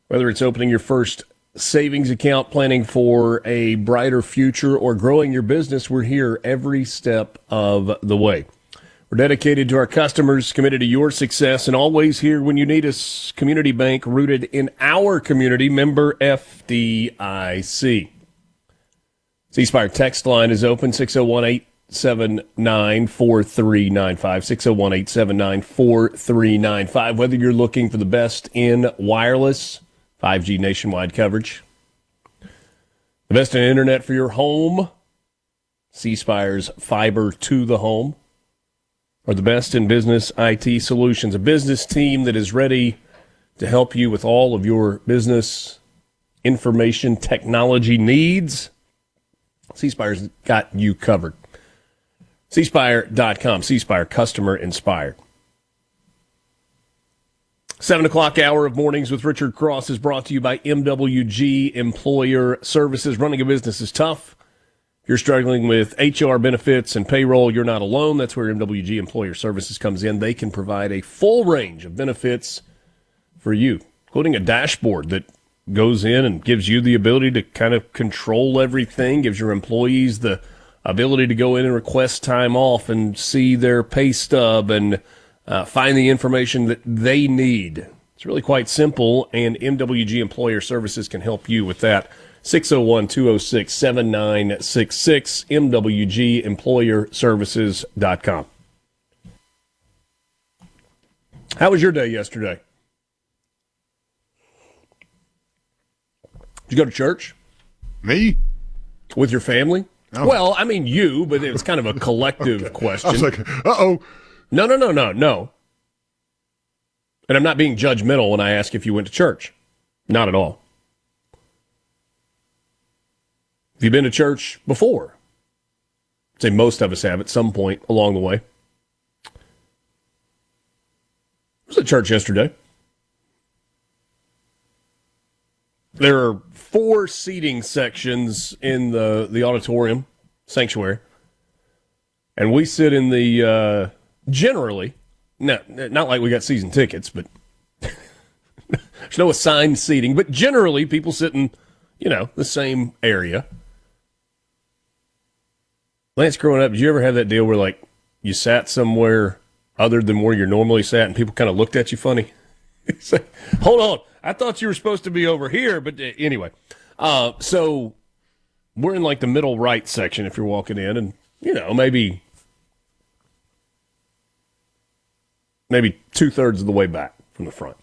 Speaker 3: Whether it's opening your first savings account, planning for a brighter future, or growing your business, we're here every step of the way. We're dedicated to our customers, committed to your success, and always here when you need us. Community Bank, rooted in our community, member FDIC. C-Spire text line is open, 601-879-4395, 601-879-4395. Whether you're looking for the best in wireless, 5G nationwide coverage, the best in internet for your home, C-Spire's fiber to the home, or the best in business IT solutions, a business team that is ready to help you with all of your business information technology needs. C-Spire's got you covered. C-Spire.com, C-Spire, customer inspired. 7 o'clock hour of Mornings with Richard Cross is brought to you by MWG Employer Services. Running a business is tough. If you're struggling with HR benefits and payroll, you're not alone. That's where MWG Employer Services comes in. They can provide a full range of benefits for you, including a dashboard that goes in and gives you the ability to kind of control everything, gives your employees the ability to go in and request time off and see their pay stub and find the information that they need. It's really quite simple, and MWG Employer Services can help you with that. 601-206-7966, MWGEmployerServices.com. How was your day yesterday? Did you go to church?
Speaker 4: Me?
Speaker 3: With your family?
Speaker 4: Oh.
Speaker 3: Well, I mean you, but it's kind of a collective question.
Speaker 4: I was like, uh-oh.
Speaker 3: No. And I'm not being judgmental when I ask if you went to church. Not at all. Have you been to church before? I'd say most of us have at some point along the way. I was at church yesterday. There are 4 seating sections in the auditorium, sanctuary. And we sit in the, generally, not like we got season tickets, but there's no assigned seating. But generally, people sit in, the same area. Lance, growing up, did you ever have that deal where, you sat somewhere other than where you're normally sat and people kind of looked at you funny? Hold on. I thought you were supposed to be over here, but anyway. So we're in like the middle right section if you're walking in, and, maybe 2/3 of the way back from the front.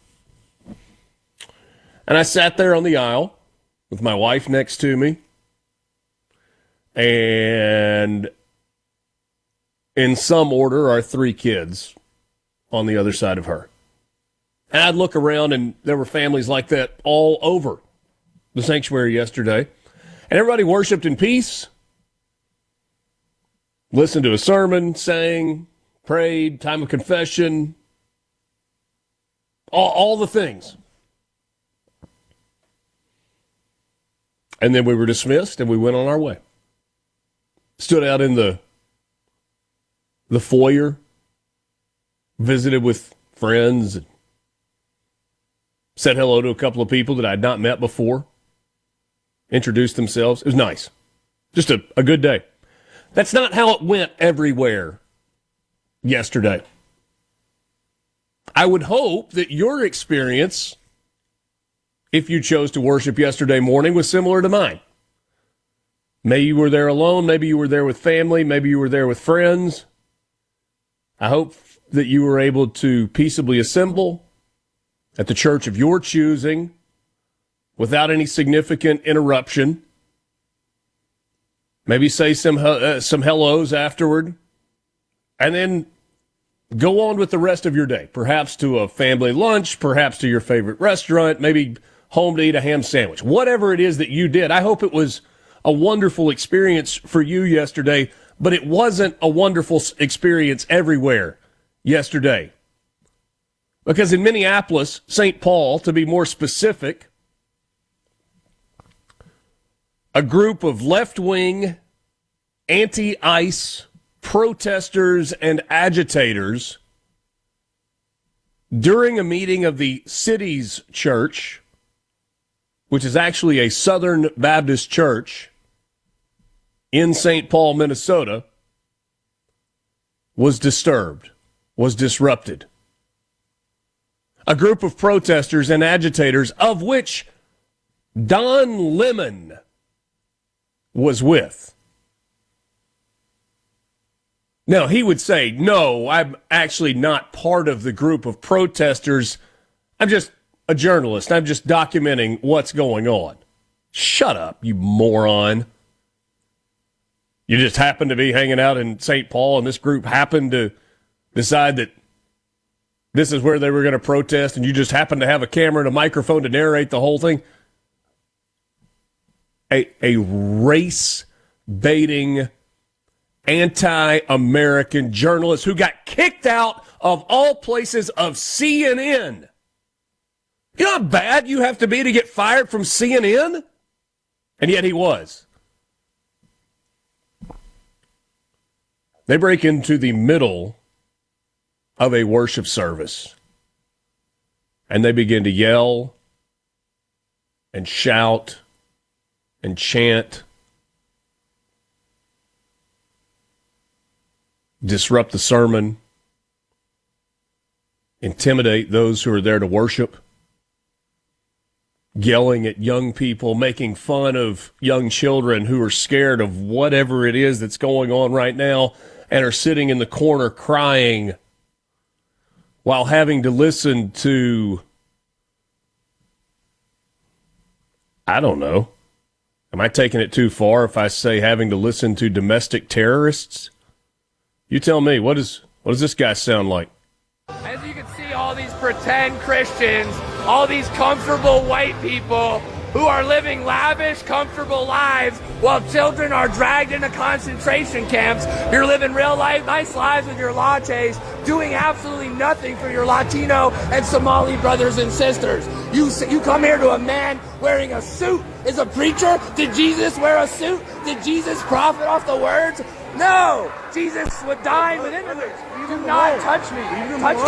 Speaker 3: And I sat there on the aisle with my wife next to me, and in some order, our 3 kids on the other side of her. And I'd look around, and there were families like that all over the sanctuary yesterday. And everybody worshiped in peace, listened to a sermon, sang, prayed, time of confession, all the things. And then we were dismissed, and we went on our way. Stood out in the foyer, visited with friends, said hello to a couple of people that I had not met before, introduced themselves. It was nice. Just a good day. That's not how it went everywhere yesterday. I would hope that your experience, if you chose to worship yesterday morning, was similar to mine. Maybe you were there alone. Maybe you were there with family. Maybe you were there with friends. I hope that you were able to peaceably assemble at the church of your choosing without any significant interruption. Maybe say some hellos afterward, and then go on with the rest of your day, perhaps to a family lunch, perhaps to your favorite restaurant, maybe home to eat a ham sandwich. Whatever it is that you did, I hope it was a wonderful experience for you yesterday, but it wasn't a wonderful experience everywhere yesterday. Because in Minneapolis, St. Paul, to be more specific, a group of left-wing, anti-ICE protesters and agitators during a meeting of the city's church, which is actually a Southern Baptist church in St. Paul, Minnesota, was disturbed, was disrupted. A group of protesters and agitators, of which Don Lemon was with. Now, he would say, no, I'm actually not part of the group of protesters. I'm just a journalist. I'm just documenting what's going on. Shut up, you moron. You just happened to be hanging out in St. Paul, and this group happened to decide that this is where they were going to protest, and you just happened to have a camera and a microphone to narrate the whole thing. A race-baiting, anti-American journalist who got kicked out of all places of CNN. You know how bad you have to be to get fired from CNN? And yet he was. They break into the middle of a worship service, and they begin to yell and shout and chant, disrupt the sermon, intimidate those who are there to worship, yelling at young people, making fun of young children who are scared of whatever it is that's going on right now and are sitting in the corner crying while having to listen to, I don't know, am I taking it too far if I say having to listen to domestic terrorists? You tell me, what does this guy sound like?
Speaker 11: As you can see, all these pretend Christians, all these comfortable white people who are living lavish, comfortable lives while children are dragged into concentration camps. You're living real life, nice lives with your lattes, doing absolutely nothing for your Latino and Somali brothers and sisters. You come here to a man wearing a suit. Is a preacher? Did Jesus wear a suit? Did Jesus profit off the words? No! Jesus would die with immigrants. Do not touch me.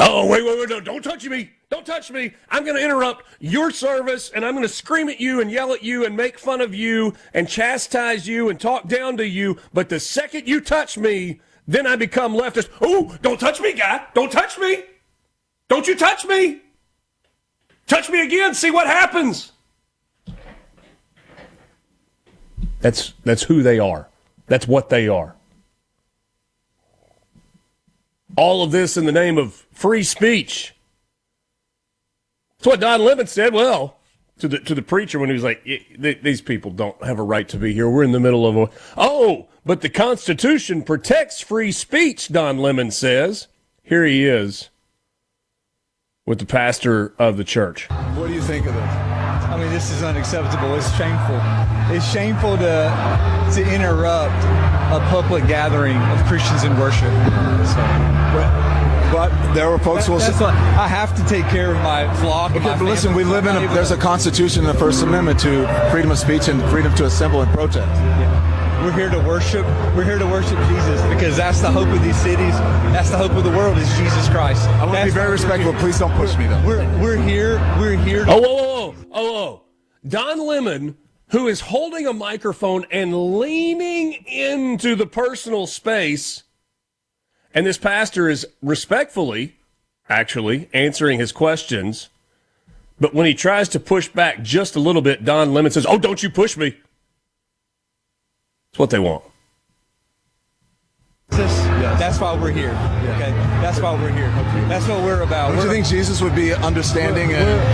Speaker 3: Oh, wait, no, don't touch me. Don't touch me. I'm going to interrupt your service, and I'm going to scream at you and yell at you and make fun of you and chastise you and talk down to you. But the second you touch me, then I become leftist. Oh, don't touch me, guy. Don't touch me. Don't you touch me. Touch me again, see what happens. That's who they are. That's what they are. All of this in the name of free speech. That's what Don Lemon said, well, to the preacher when he was like, these people don't have a right to be here. We're in the middle of but the Constitution protects free speech, Don Lemon says. Here he is with the pastor of the church.
Speaker 12: What do you think of this? I mean, this is unacceptable. It's shameful. It's shameful to interrupt a public gathering of Christians in worship. But there were folks who will say, I have to take care of my flock. Okay, but listen, we live in there's a constitution and the First Amendment to freedom of speech and freedom to assemble and protest. Yeah. We're here to worship. We're here to worship Jesus because that's the hope of these cities. That's the hope of the world is Jesus Christ. I want to be very respectful. Please don't push me, though. We're here. We're here.
Speaker 3: Oh. Don Lemon, who is holding a microphone and leaning into the personal space, and this pastor is respectfully, actually, answering his questions. But when he tries to push back just a little bit, Don Lemon says, "Oh, don't you push me." It's what they want.
Speaker 12: That's why we're here. Okay, that's why we're here. That's what we're about. Don't you think Jesus would be understanding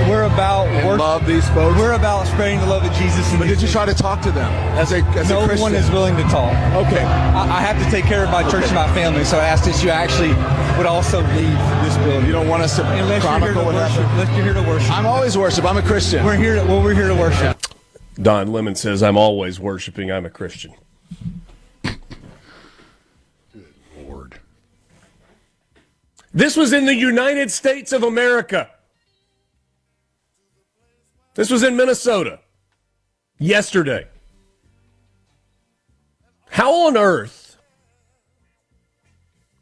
Speaker 12: we're about and love these folks? We're about spreading the love of Jesus. But did you try to talk to them as a Christian? No one is willing to talk. Okay, I have to take care of my church and my family, so I asked that you actually would also leave this building. You don't want us to chronicle what happened? Unless you're here to worship. I'm always worship. I'm a Christian. We're here to worship.
Speaker 3: Don Lemon says, "I'm always worshiping. I'm a Christian." This was in the United States of America. This was in Minnesota yesterday. How on earth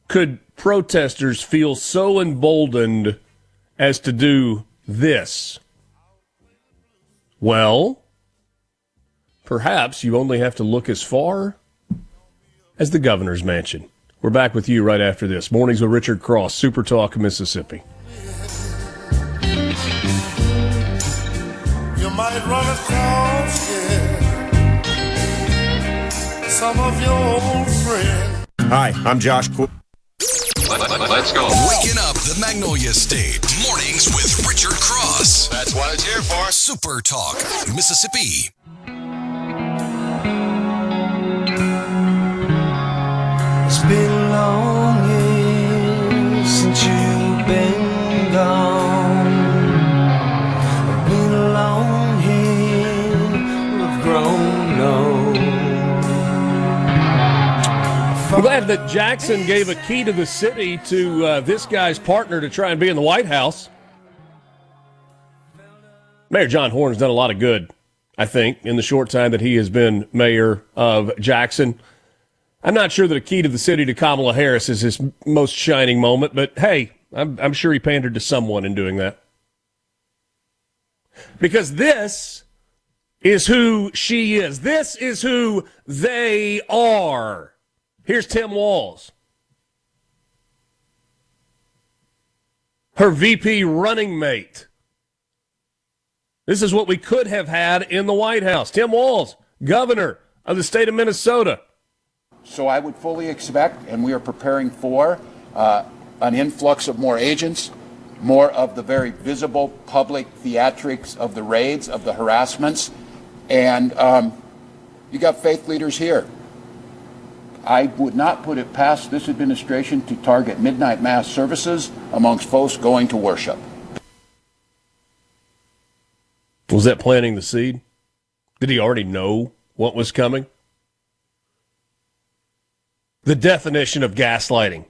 Speaker 3: could protesters feel so emboldened as to do this? Well, perhaps you only have to look as far as the governor's mansion. We're back with you right after this. Mornings with Richard Cross, SuperTalk, Mississippi.
Speaker 2: You might run across some of your old friends.
Speaker 9: Hi, I'm Josh.
Speaker 1: Let's go. Waking up the Magnolia State. Mornings with Richard Cross.
Speaker 2: That's what it's here for.
Speaker 1: SuperTalk, Mississippi.
Speaker 5: It's been a long year since you've been gone. It's been a long year, we've grown old.
Speaker 3: I'm glad that Jackson gave a key to the city to this guy's partner to try and be in the White House. Mayor John Horn's done a lot of good, I think, in the short time that he has been mayor of Jackson. I'm not sure that a key to the city to Kamala Harris is his most shining moment, but hey, I'm sure he pandered to someone in doing that. Because this is who she is. This is who they are. Here's Tim Walz, her VP running mate. This is what we could have had in the White House. Tim Walz, governor of the state of Minnesota.
Speaker 13: So I would fully expect, and we are preparing for, an influx of more agents, more of the very visible public theatrics of the raids, of the harassments, and you got faith leaders here. I would not put it past this administration to target midnight mass services amongst folks going to worship.
Speaker 3: Was that planting the seed? Did he already know what was coming? The definition of gaslighting.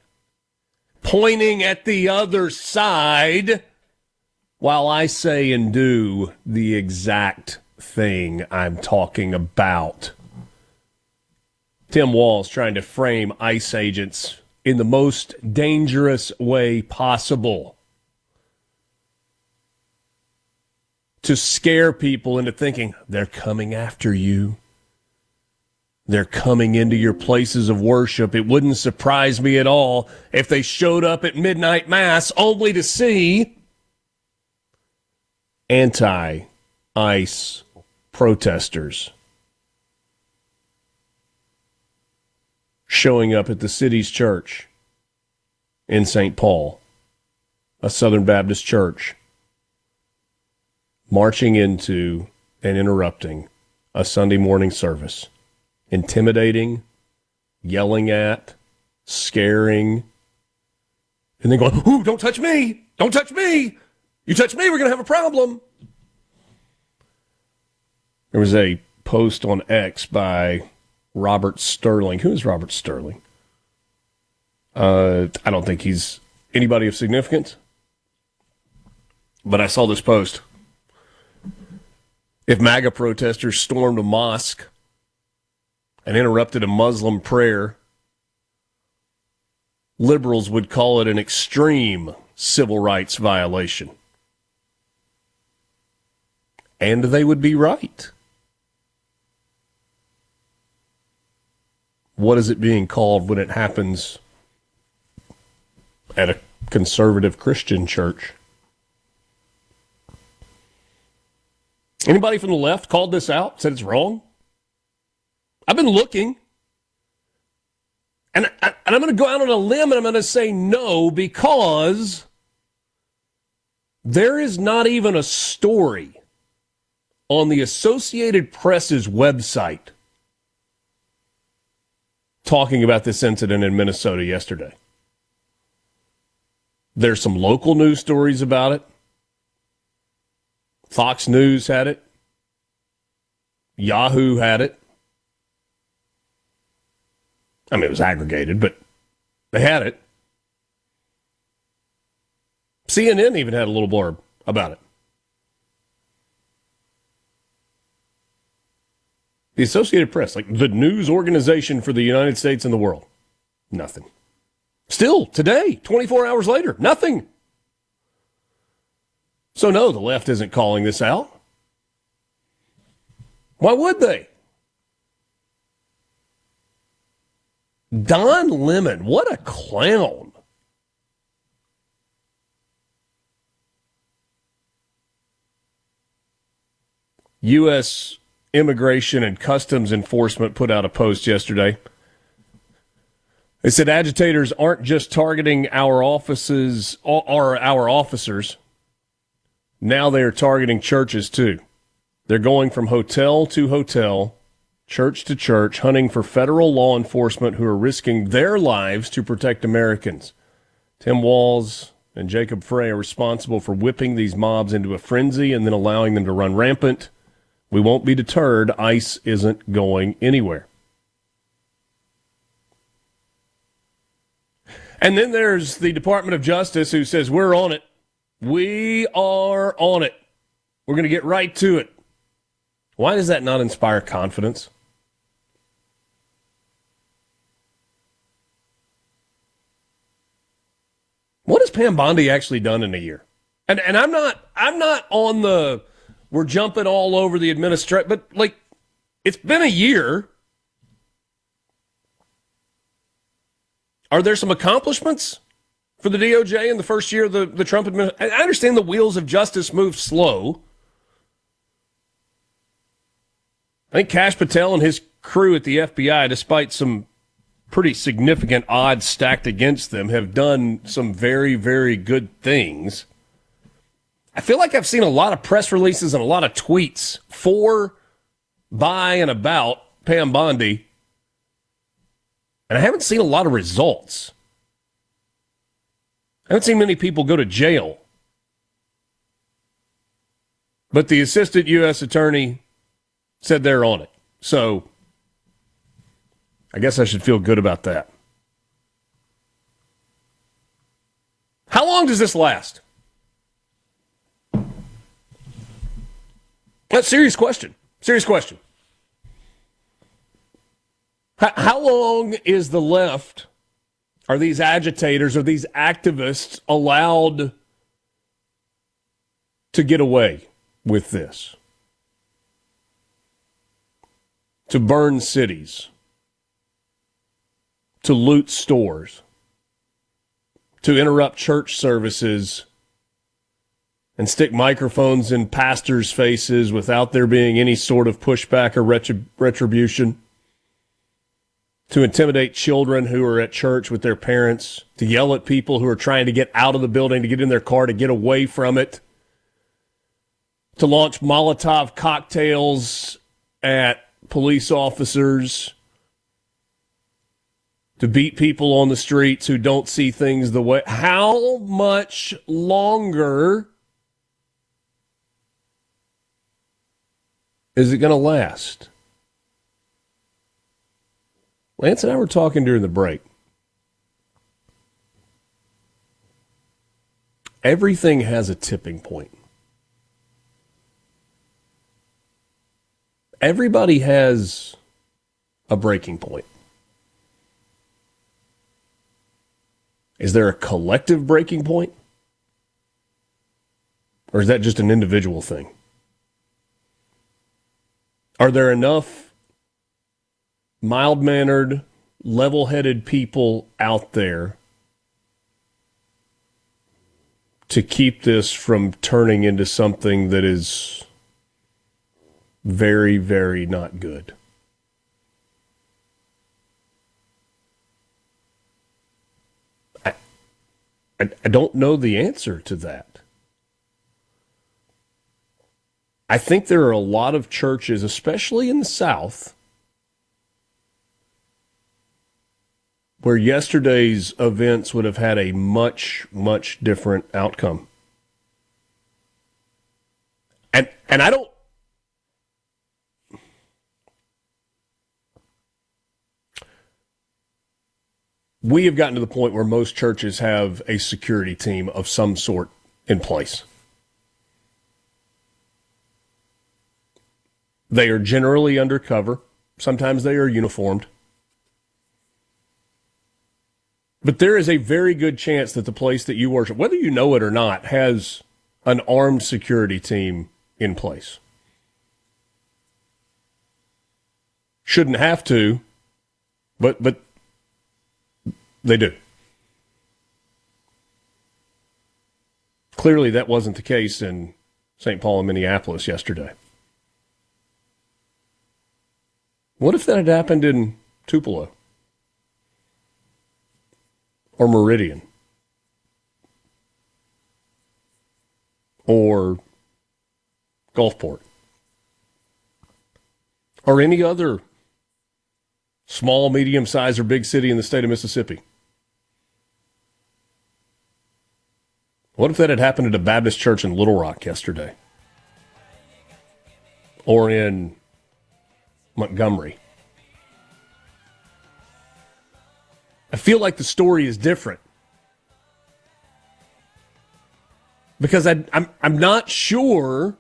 Speaker 3: Pointing at the other side while I say and do the exact thing I'm talking about. Tim Walz trying to frame ICE agents in the most dangerous way possible to scare people into thinking they're coming after you. They're coming into your places of worship. It wouldn't surprise me at all if they showed up at midnight mass only to see anti-ICE protesters showing up at the city's church in St. Paul, a Southern Baptist church, marching into and interrupting a Sunday morning service, intimidating, yelling at, scaring, and then going, "Ooh, don't touch me! Don't touch me! You touch me, we're going to have a problem." There was a post on X by Robert Sterling. Who is Robert Sterling? I don't think he's anybody of significance, but I saw this post. If MAGA protesters stormed a mosque and interrupted a Muslim prayer, liberals would call it an extreme civil rights violation. And they would be right. What is it being called when it happens at a conservative Christian church? Anybody from the left called this out, said it's wrong? I've been looking. And I'm going to go out on a limb and I'm going to say no, because there is not even a story on the Associated Press's website talking about this incident in Minnesota yesterday. There's some local news stories about it. Fox News had it. Yahoo had it. I mean, it was aggregated, but they had it. CNN even had a little blurb about it. The Associated Press, like the news organization for the United States and the world, nothing. Still, today, 24 hours later, nothing. So no, the left isn't calling this out. Why would they? Don Lemon, what a clown. U.S. Immigration and Customs Enforcement put out a post yesterday. They said agitators aren't just targeting our offices or our officers. Now they are targeting churches too. They're going from hotel to hotel, church to church, hunting for federal law enforcement who are risking their lives to protect Americans. Tim Walz and Jacob Frey are responsible for whipping these mobs into a frenzy and then allowing them to run rampant. We won't be deterred. ICE isn't going anywhere. And then there's the Department of Justice who says, we're on it. We are on it. We're going to get right to it. Why does that not inspire confidence? What has Pam Bondi actually done in a year? And I'm not on the we're jumping all over the administration, but like it's been a year. Are there some accomplishments for the DOJ in the first year of the Trump administration? I understand the wheels of justice move slow. I think Kash Patel and his crew at the FBI, despite some pretty significant odds stacked against them, have done some very, very good things. I feel like I've seen a lot of press releases and a lot of tweets for, by, and about Pam Bondi, and I haven't seen a lot of results. I haven't seen many people go to jail. But the assistant U.S. attorney said they're on it. So I guess I should feel good about that. How long does this last? That's a serious question. Serious question. How long is the left, are these agitators, are these activists allowed to get away with this? To burn cities, to loot stores, to interrupt church services and stick microphones in pastors' faces without there being any sort of pushback or retribution, to intimidate children who are at church with their parents, to yell at people who are trying to get out of the building, to get in their car, to get away from it, to launch Molotov cocktails at police officers, to beat people on the streets who don't see things the way. How much longer is it going to last? Lance and I were talking during the break. Everything has a tipping point. Everybody has a breaking point. Is there a collective breaking point? Or is that just an individual thing? Are there enough mild-mannered, level-headed people out there to keep this from turning into something that is very, very not good? I don't know the answer to that. I think there are a lot of churches, especially in the South, where yesterday's events would have had a much, much different outcome. And I don't... We have gotten to the point where most churches have a security team of some sort in place. They are generally undercover. Sometimes they are uniformed. But there is a very good chance that the place that you worship, whether you know it or not, has an armed security team in place. Shouldn't have to, but they do. Clearly, that wasn't the case in St. Paul and Minneapolis yesterday. What if that had happened in Tupelo? Or Meridian? Or Gulfport? Or any other small, medium-sized, or big city in the state of Mississippi? What if that had happened at a Baptist church in Little Rock yesterday? Or in Montgomery? I feel like the story is different. Because I'm not sure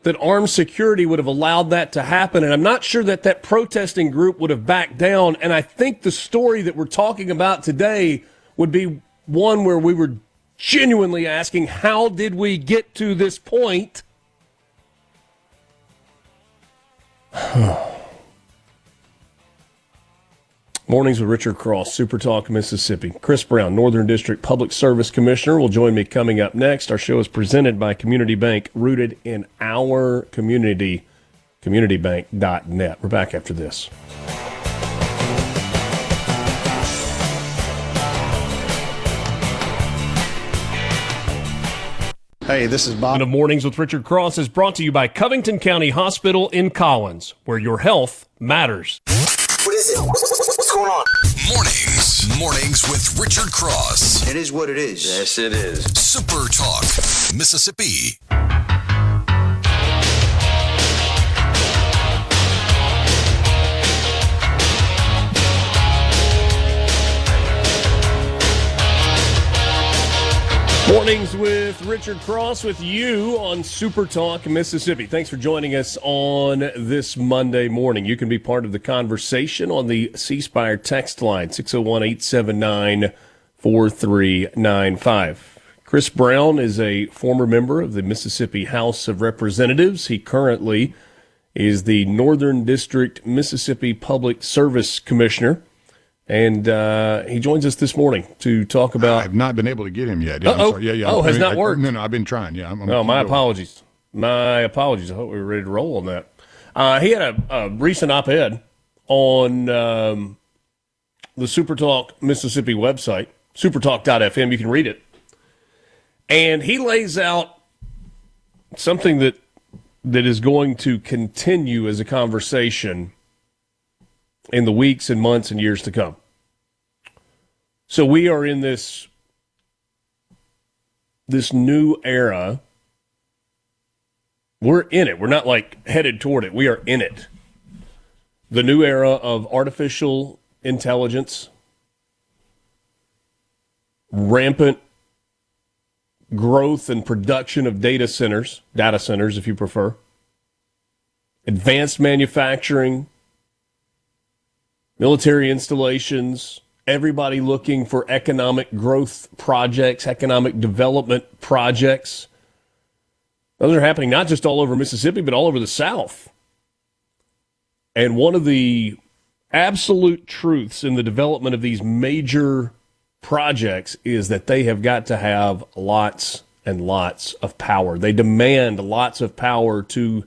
Speaker 3: that armed security would have allowed that to happen, and I'm not sure that that protesting group would have backed down, and I think the story that we're talking about today would be one where we were genuinely asking, how did we get to this point? Mornings with Richard Cross, SuperTalk, Mississippi. Chris Brown, Northern District Public Service Commissioner, will join me coming up next. Our show is presented by Community Bank, rooted in our community, communitybank.net. We're back after this.
Speaker 14: Hey, this is Bob.
Speaker 3: The Mornings with Richard Cross is brought to you by Covington County Hospital in Collins, where your health matters.
Speaker 8: What is it? What's going on?
Speaker 1: Mornings with Richard Cross.
Speaker 14: It is what it is.
Speaker 8: Yes, it is.
Speaker 1: Super Talk, Mississippi.
Speaker 3: Mornings with Richard Cross with you on Super Talk, Mississippi. Thanks for joining us on this Monday morning. You can be part of the conversation on the C Spire text line, 601-879-4395. Chris Brown is a former member of the Mississippi House of Representatives. He currently is the Northern District Mississippi Public Service Commissioner. And he joins us this morning to talk about.
Speaker 4: I've not been able to get him yet. Yeah, I'm sorry. Yeah.
Speaker 3: Has not worked.
Speaker 4: No, I've been trying. Yeah.
Speaker 3: My apologies. My apologies. I hope we were ready to roll on that. He had a recent op-ed on the SuperTalk Mississippi website, supertalk.fm. You can read it. And he lays out something that is going to continue as a conversation in the weeks and months and years to come. So we are in this new era. We're in it. We're not like headed toward it. We are in it. The new era of artificial intelligence, rampant growth and production of data centers if you prefer, advanced manufacturing, military installations, everybody looking for economic growth projects, economic development projects. Those are happening not just all over Mississippi, but all over the South. And one of the absolute truths in the development of these major projects is that they have got to have lots and lots of power. They demand lots of power to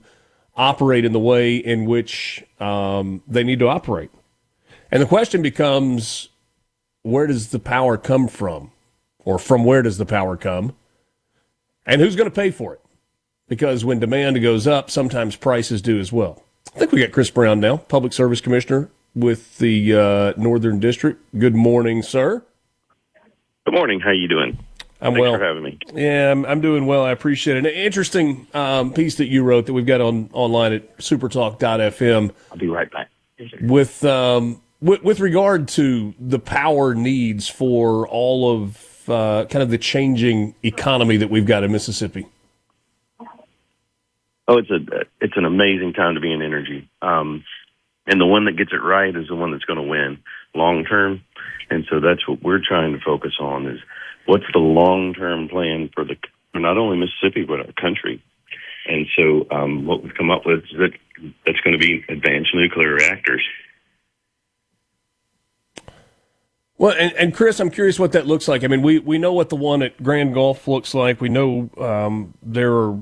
Speaker 3: operate in the way in which they need to operate. And the question becomes, where does the power come from? Or from where does the power come? And who's going to pay for it? Because when demand goes up, sometimes prices do as well. I think we got Chris Brown now, Public Service Commissioner with the Northern District. Good morning, sir.
Speaker 15: Good morning. How you doing? Thanks for having me.
Speaker 3: Yeah, I'm doing well. I appreciate it. An interesting piece that you wrote that we've got online at supertalk.fm.
Speaker 15: I'll be right back.
Speaker 3: With regard to the power needs for all of kind of the changing economy that we've got in Mississippi.
Speaker 15: Oh, it's an amazing time to be in energy. And the one that gets it right is the one that's going to win long term. And so that's what we're trying to focus on is what's the long-term plan for not only Mississippi, but our country. And so what we've come up with is that's going to be advanced nuclear reactors.
Speaker 3: Well, and Chris, I'm curious what that looks like. I mean, we know what the one at Grand Gulf looks like. We know there are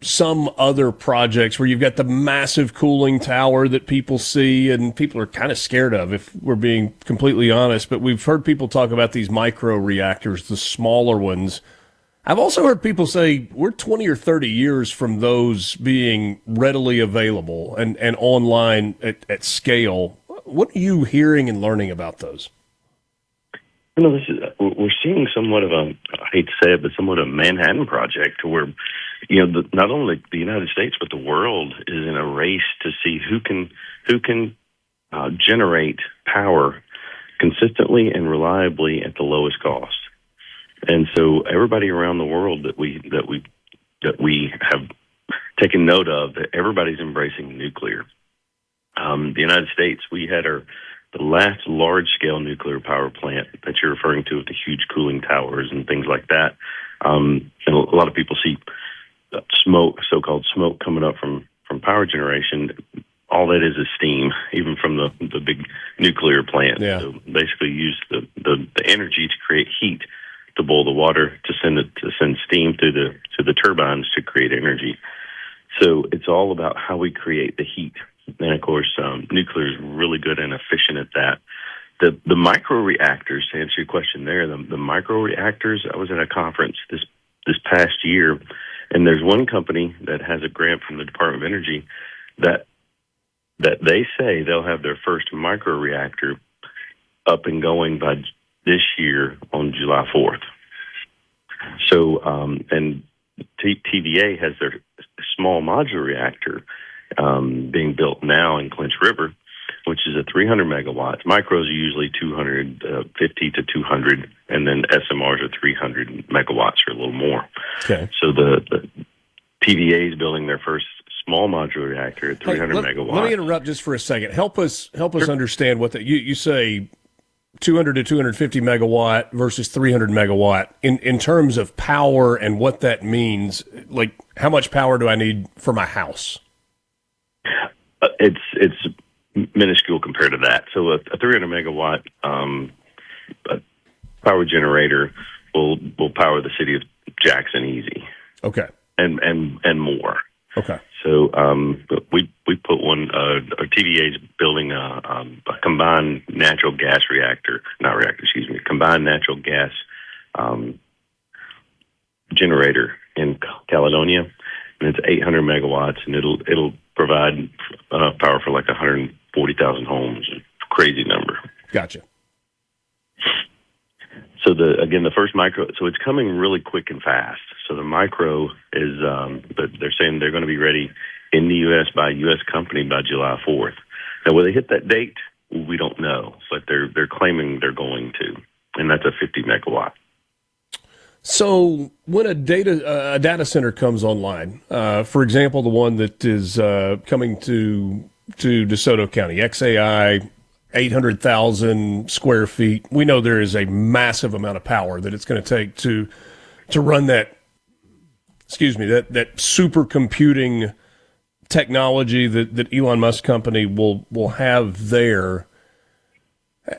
Speaker 3: some other projects where you've got the massive cooling tower that people see and people are kind of scared of, if we're being completely honest. But we've heard people talk about these micro reactors, the smaller ones. I've also heard people say we're 20 or 30 years from those being readily available and online at scale. What are you hearing and learning about those?
Speaker 15: You know, we're seeing somewhat of I hate to say it, but somewhat of a Manhattan Project to where, you know, not only the United States, but the world is in a race to see who can generate power consistently and reliably at the lowest cost. And so everybody around the world that we have taken note of, that everybody's embracing nuclear. The United States, we had the last large-scale nuclear power plant that you're referring to with the huge cooling towers and things like that. And a lot of people see smoke, so-called smoke, coming up from power generation. All that is steam, even from the big nuclear plant.
Speaker 3: Yeah.
Speaker 15: So basically use the energy to create heat, to boil the water, to send steam to the turbines to create energy. So it's all about how we create the heat. And, of course, nuclear is really good and efficient at that. The microreactors, to answer your question there, the microreactors, I was at a conference this past year, and there's one company that has a grant from the Department of Energy that they say they'll have their first microreactor up and going by this year on July 4th. So, and TVA has their small modular reactor being built now in Clinch River, which is a 300 megawatts. Micros are usually 250 to 200, and then SMRs are 300 megawatts or a little more.
Speaker 3: Okay.
Speaker 15: So the TVA is building their first small modular reactor at 300 megawatts.
Speaker 3: Let me interrupt just for a second. Help us understand what that you say 200 to 250 megawatt versus 300 megawatt in terms of power and what that means. Like, how much power do I need for my house?
Speaker 15: It's minuscule compared to that. So a 300 megawatt power generator will power the city of Jackson easy.
Speaker 3: Okay.
Speaker 15: And more.
Speaker 3: Okay.
Speaker 15: So we put one. Our TVA is building a combined natural gas combined natural gas generator in Caledonia, and it's 800 megawatts, and it'll provide enough power for like 140,000 homes. Crazy number.
Speaker 3: Gotcha.
Speaker 15: So the first micro, so it's coming really quick and fast. So the micro is, but they're saying they're going to be ready in the U.S. by a U.S. company by July 4th. Now, will they hit that date? We don't know, but they're claiming they're going to, and that's a 50 megawatt.
Speaker 3: So when a data center comes online, for example, the one that is coming to DeSoto County, XAI, 800,000 square feet. We know there is a massive amount of power that it's going to take to run that supercomputing technology that Elon Musk company will have there.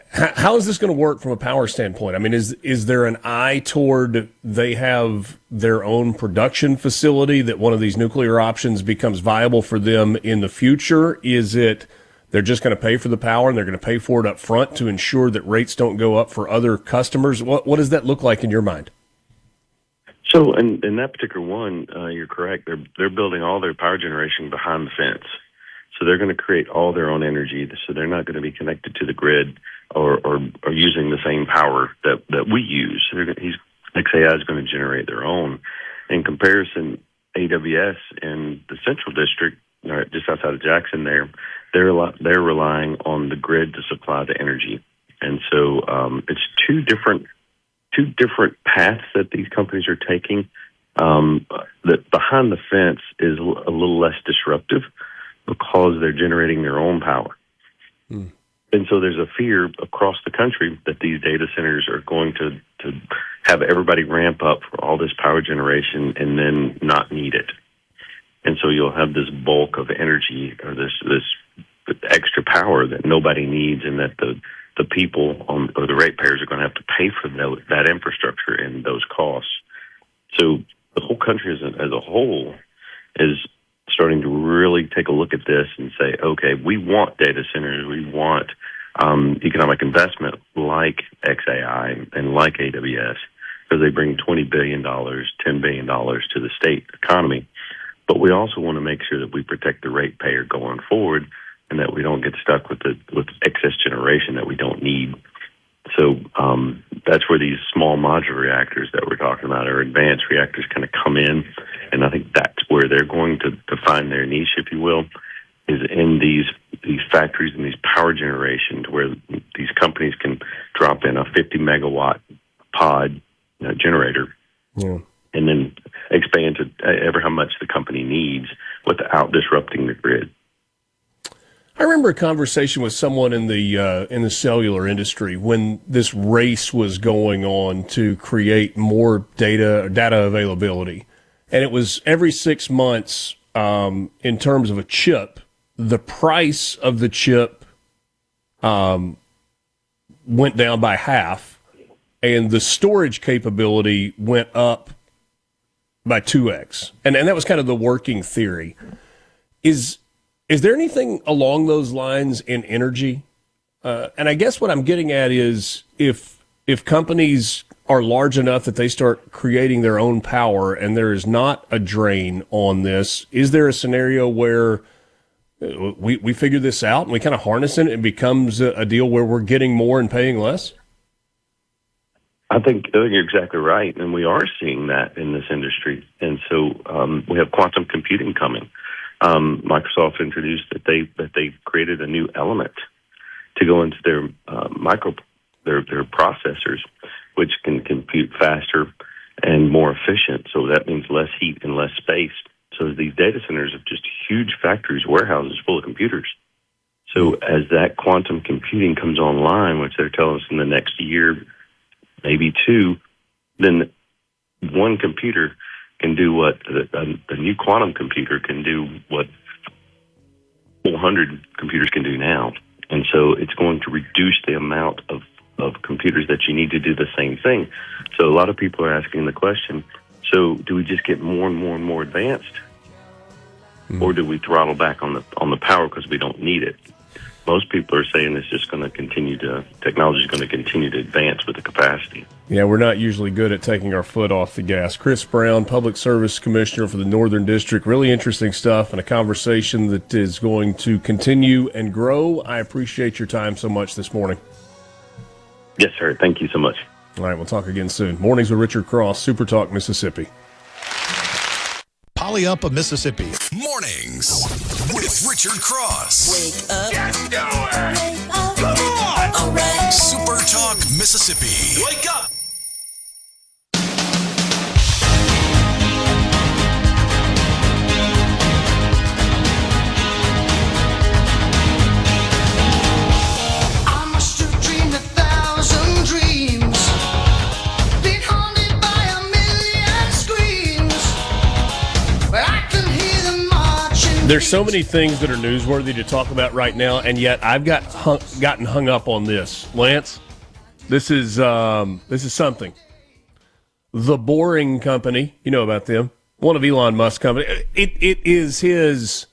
Speaker 3: How is this going to work from a power standpoint? I mean, is there an eye toward they have their own production facility that one of these nuclear options becomes viable for them in the future? Is it they're just going to pay for the power and they're going to pay for it up front to ensure that rates don't go up for other customers? What does that look like in your mind?
Speaker 15: So in that particular one, you're correct. They're building all their power generation behind the fence. So they're going to create all their own energy. So they're not going to be connected to the grid or using the same power that we use. So XAI is going to generate their own. In comparison, AWS in the Central District, just outside of Jackson, they're relying on the grid to supply the energy, and so it's two different paths that these companies are taking. That behind the fence is a little less disruptive because they're generating their own power. And so there's a fear across the country that these data centers are going to have everybody ramp up for all this power generation and then not need it. And so you'll have this bulk of energy or this extra power that nobody needs, and that the people or the ratepayers are going to have to pay for that infrastructure and those costs. So the whole country as a whole is starting to really take a look at this and say, okay, we want data centers, we want economic investment like XAI and like AWS, because they bring $20 billion, $10 billion to the state economy. But we also want to make sure that we protect the ratepayer going forward, and that we don't get stuck with excess generation that we don't need. So that's where these small modular reactors that we're talking about, or advanced reactors, kind of come in. And I think that's where they're going to find their niche, if you will, is in these factories and these power generations, where these companies can drop in a 50 megawatt pod generator.
Speaker 3: Yeah.
Speaker 15: And then expand to ever how much the company needs without disrupting the grid.
Speaker 3: I remember a conversation with someone in the cellular industry when this race was going on to create more data availability, and it was every 6 months. In terms of a chip, the price of the chip went down by half, and the storage capability went up by 2x, and that was kind of the working theory. Is there anything along those lines in energy? And I guess what I'm getting at is if companies are large enough that they start creating their own power and there is not a drain on this, is there a scenario where we figure this out and we kind of harness it and it becomes a deal where we're getting more and paying less?
Speaker 15: I think you're exactly right, and we are seeing that in this industry. And so we have quantum computing coming. Microsoft introduced that they created a new element to go into their their processors, which can compute faster and more efficient. So that means less heat and less space. So these data centers are just huge factories, warehouses full of computers. So as that quantum computing comes online, which they're telling us in the next year, maybe two, then one computer can do what the new quantum computer can do, what 400 computers can do now. And so it's going to reduce the amount of computers that you need to do the same thing. So a lot of people are asking the question, so do we just get more and more and more advanced? Or do we throttle back on the power because we don't need it? Most people are saying it's just going to technology is going to continue to advance with the capacity.
Speaker 3: Yeah, we're not usually good at taking our foot off the gas. Chris Brown, Public Service Commissioner for the Northern District. Really interesting stuff and a conversation that is going to continue and grow. I appreciate your time so much this morning.
Speaker 15: Yes, sir. Thank you so much.
Speaker 3: All right, we'll talk again soon. Mornings with Richard Cross, SuperTalk, Mississippi.
Speaker 16: Polyup of Mississippi.
Speaker 1: Mornings with Richard Cross.
Speaker 5: Wake up.
Speaker 11: Let's do it.
Speaker 5: Wake up. Come on. All right.
Speaker 1: SuperTalk, Mississippi.
Speaker 11: Wake up.
Speaker 5: I must have dreamed 1,000 dreams, been haunted by a million screams, but I can hear them marching.
Speaker 3: There's so many things that are newsworthy to talk about right now, and yet I've gotten hung up on this. Lance, this is something. The Boring Company, you know about them, one of Elon Musk's company. It is his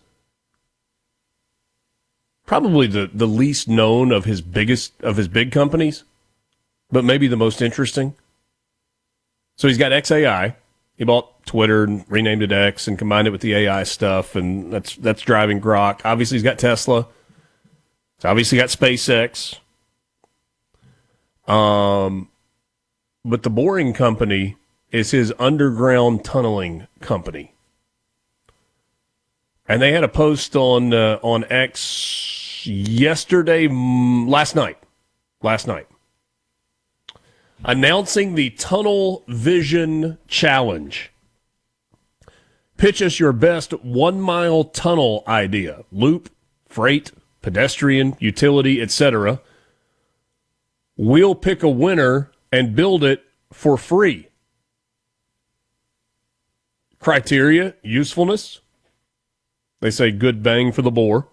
Speaker 3: probably the least known of his big companies, but maybe the most interesting. So he's got XAI. He bought Twitter and renamed it X and combined it with the AI stuff, and that's driving Grok. Obviously, he's got Tesla. He's obviously got SpaceX. But the Boring Company is his underground tunneling company. And they had a post on X last night, announcing the Tunnel Vision Challenge. Pitch us your best 1-mile tunnel idea. Loop, freight, pedestrian, utility, etc. We'll pick a winner and build it for free. Criteria, usefulness. They say good bang for the boar.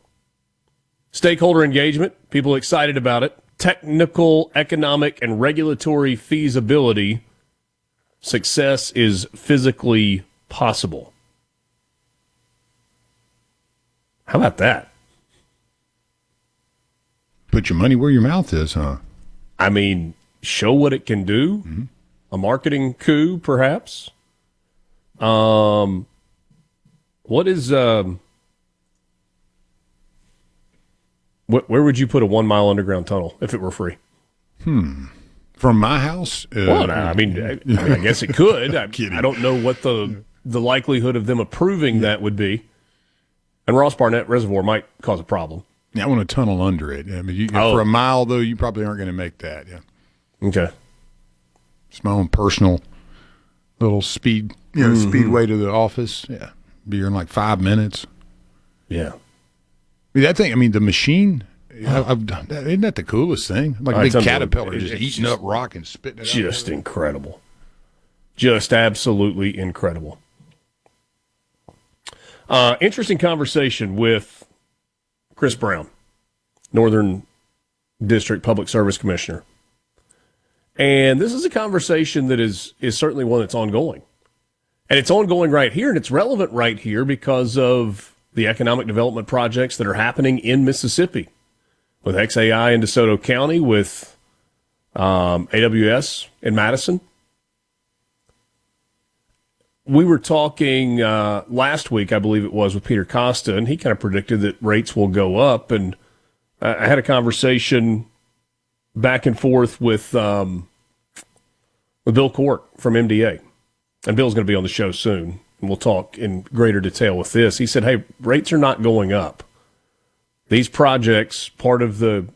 Speaker 3: Stakeholder engagement, people excited about it. Technical, economic, and regulatory feasibility. Success is physically possible. How about that?
Speaker 4: Put your money where your mouth is, huh?
Speaker 3: I mean, show what it can do. Mm-hmm. A marketing coup, perhaps. What is where would you put a 1-mile underground tunnel if it were free?
Speaker 4: From my house?
Speaker 3: Well, no, I guess it could. I don't know what the likelihood of them approving that would be. And Ross Barnett Reservoir might cause a problem.
Speaker 4: Yeah, I want a tunnel under it. I mean, for a mile, though, you probably aren't going to make that. Yeah.
Speaker 3: Okay.
Speaker 4: It's my own personal little speedway to the office. Yeah. Be here in like 5 minutes.
Speaker 3: Yeah.
Speaker 4: The machine, isn't that the coolest thing? Like a big caterpillar just eating up rock and spitting it out.
Speaker 3: Just incredible. Just absolutely incredible. Interesting conversation with Chris Brown, Northern District Public Service Commissioner. And this is a conversation that is certainly one that's ongoing. And it's ongoing right here, and it's relevant right here because of the economic development projects that are happening in Mississippi with XAI in DeSoto County, with AWS in Madison. We were talking last week, I believe it was, with Peter Costa, and he kind of predicted that rates will go up. And I had a conversation back and forth with Bill Court from MDA. And Bill's going to be on the show soon, and we'll talk in greater detail with this. He said, hey, rates are not going up. These projects, part of the,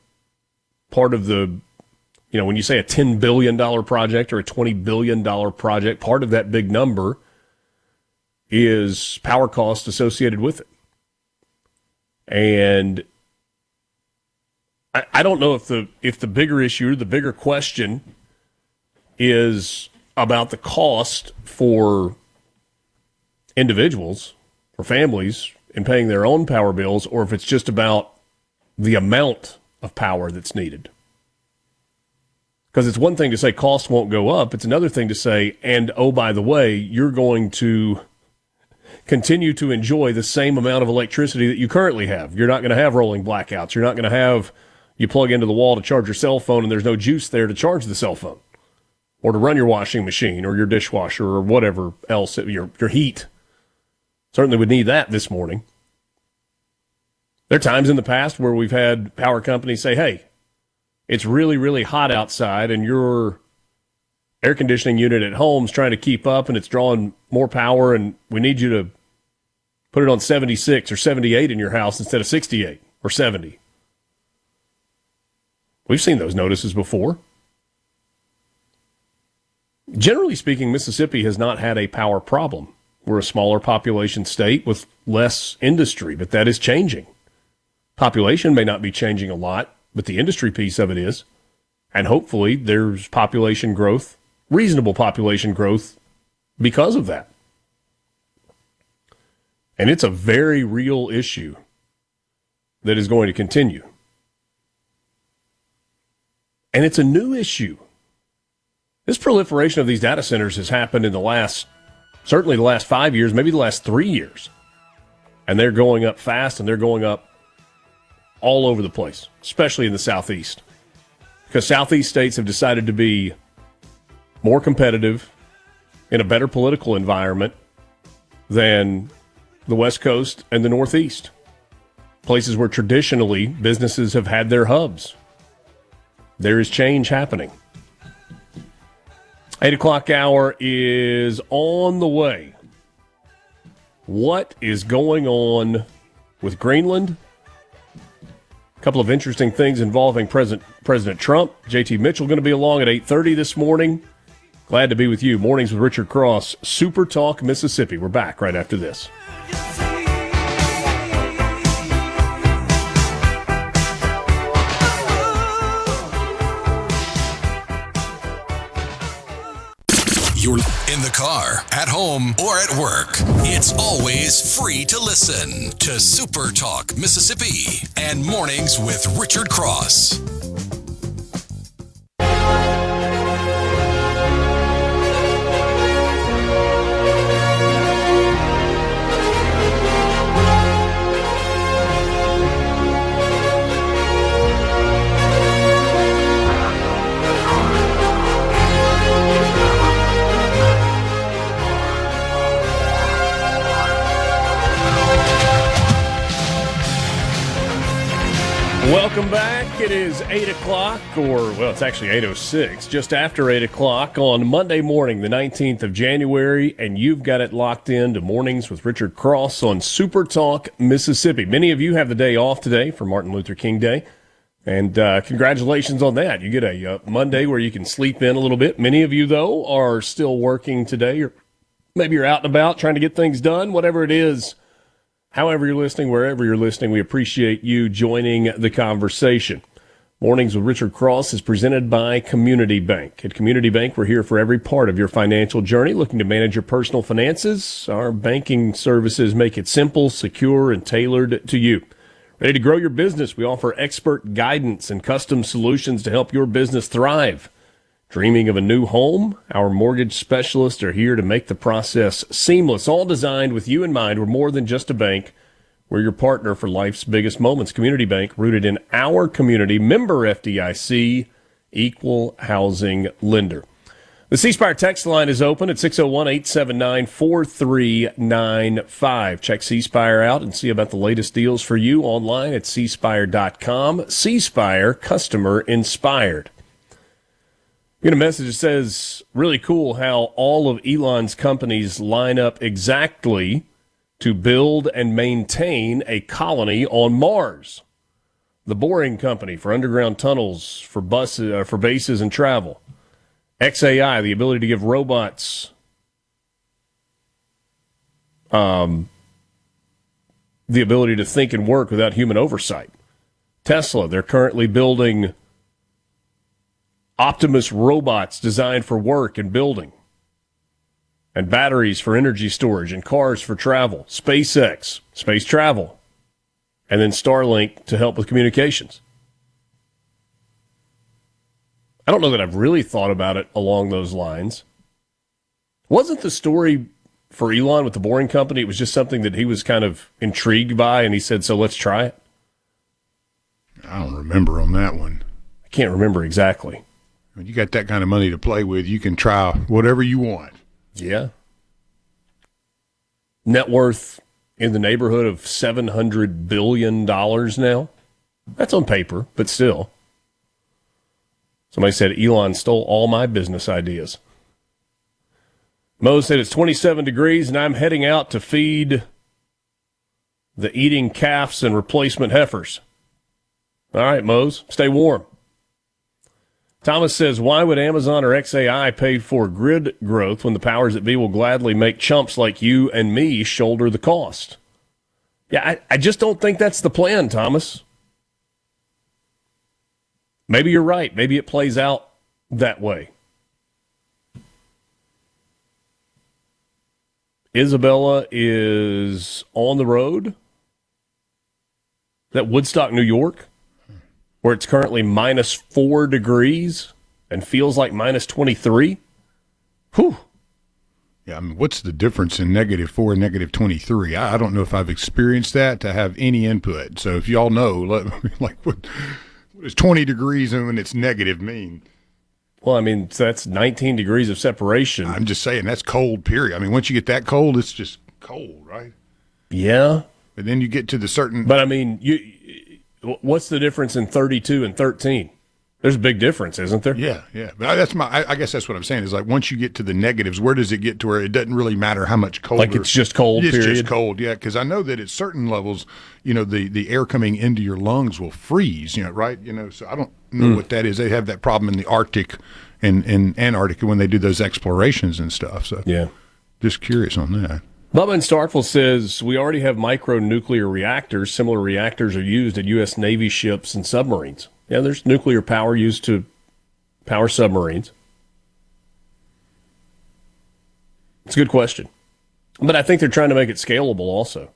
Speaker 3: when you say a $10 billion project or a $20 billion project, part of that big number is power cost associated with it. And I don't know if the bigger issue, the bigger question is about the cost for individuals, for families in paying their own power bills, or if it's just about the amount of power that's needed. Because it's one thing to say costs won't go up. It's another thing to say, and oh, by the way, you're going to continue to enjoy the same amount of electricity that you currently have. You're not going to have rolling blackouts. You're not going to have you plug into the wall to charge your cell phone and there's no juice there to charge the cell phone or to run your washing machine or your dishwasher or whatever else, your heat. Certainly would need that this morning. There are times in the past where we've had power companies say, hey, it's really, really hot outside and your air conditioning unit at home is trying to keep up and it's drawing more power and we need you to put it on 76 or 78 in your house instead of 68 or 70. We've seen those notices before. Generally speaking, Mississippi has not had a power problem. We're a smaller population state with less industry, but that is changing. Population may not be changing a lot, but the industry piece of it is. And hopefully there's population growth, reasonable population growth because of that. And it's a very real issue that is going to continue. And it's a new issue. This proliferation of these data centers has happened in certainly the last 5 years, maybe the last 3 years. And they're going up fast and they're going up all over the place, especially in the Southeast. Because Southeast states have decided to be more competitive in a better political environment than the West Coast and the Northeast. Places where traditionally businesses have had their hubs. There is change happening. 8 o'clock hour is on the way. What is going on with Greenland? A couple of interesting things involving President Trump. JT Mitchell going to be along at 8:30 this morning. Glad to be with you. Mornings with Richard Cross, Super Talk, Mississippi. We're back right after this.
Speaker 1: You're in the car, at home, or at work. It's always free to listen to Super Talk Mississippi and Mornings with Richard Cross.
Speaker 3: Welcome back. It is 8 o'clock, it's actually 8:06, just after 8 o'clock on Monday morning, the 19th of January, and you've got it locked in to Mornings with Richard Cross on Super Talk, Mississippi. Many of you have the day off today for Martin Luther King Day, and congratulations on that. You get a Monday where you can sleep in a little bit. Many of you, though, are still working today, or maybe you're out and about trying to get things done, whatever it is. However you're listening, wherever you're listening, we appreciate you joining the conversation. Mornings with Richard Cross is presented by Community Bank. At Community Bank, we're here for every part of your financial journey. Looking to manage your personal finances? Our banking services make it simple, secure, and tailored to you. Ready to grow your business? We offer expert guidance and custom solutions to help your business thrive. Dreaming of a new home? Our mortgage specialists are here to make the process seamless, all designed with you in mind. We're more than just a bank. We're your partner for life's biggest moments. Community Bank, rooted in our community, member FDIC, equal housing lender. The C Spire text line is open at 601-879-4395. Check C Spire out and see about the latest deals for you online at cspire.com. C Spire, customer inspired. Get a message that says, really cool how all of Elon's companies line up exactly to build and maintain a colony on Mars. The Boring Company for underground tunnels, for buses, for bases and travel. XAI, the ability to give robots the ability to think and work without human oversight. Tesla, they're currently building Optimus robots designed for work and building. and batteries for energy storage, and cars for travel, SpaceX, space travel, and then Starlink to help with communications. I don't know that I've really thought about it along those lines. Wasn't the story for Elon with the Boring Company, it was just something that he was kind of intrigued by, and he said, so let's try it?
Speaker 4: I don't remember on that one.
Speaker 3: I can't remember exactly.
Speaker 4: When you got that kind of money to play with, you can try whatever you want.
Speaker 3: Yeah. Net worth in the neighborhood of $700 billion now. That's on paper, but still. Somebody said Elon stole all my business ideas. Mo said it's 27 degrees and I'm heading out to feed the eating calves and replacement heifers. All right, Mose, stay warm. Thomas says, why would Amazon or XAI pay for grid growth when the powers that be will gladly make chumps like you and me shoulder the cost? Yeah, I just don't think that's the plan, Thomas. Maybe you're right. Maybe it plays out that way. Isabella is on the road. Is that Woodstock, New York, where it's currently minus 4 degrees and feels like minus 23? Whew.
Speaker 4: Yeah, I mean, what's the difference in -4 and -23? I don't know if I've experienced that to have any input. So if y'all know, like what does 20 degrees when it's negative mean?
Speaker 3: Well, I mean, so that's 19 degrees of separation.
Speaker 4: I'm just saying that's cold, period. I mean, once you get that cold, it's just cold, right?
Speaker 3: Yeah.
Speaker 4: But then you get to the certain...
Speaker 3: But, I mean, what's the difference in 32 and 13? There's a big difference, isn't there?
Speaker 4: Yeah. But I guess that's what I'm saying is like once you get to the negatives, where does it get to where it doesn't really matter how much colder?
Speaker 3: Like it's just cold,
Speaker 4: it's
Speaker 3: period?
Speaker 4: Just cold, yeah, because I know that at certain levels, the air coming into your lungs will freeze, right? So I don't know what that is. They have that problem in the Arctic and in Antarctica when they do those explorations and stuff. So
Speaker 3: yeah,
Speaker 4: just curious on that.
Speaker 3: Bubba in Starkville says, we already have micro-nuclear reactors. Similar reactors are used at U.S. Navy ships and submarines. Yeah, there's nuclear power used to power submarines. It's a good question. But I think they're trying to make it scalable also,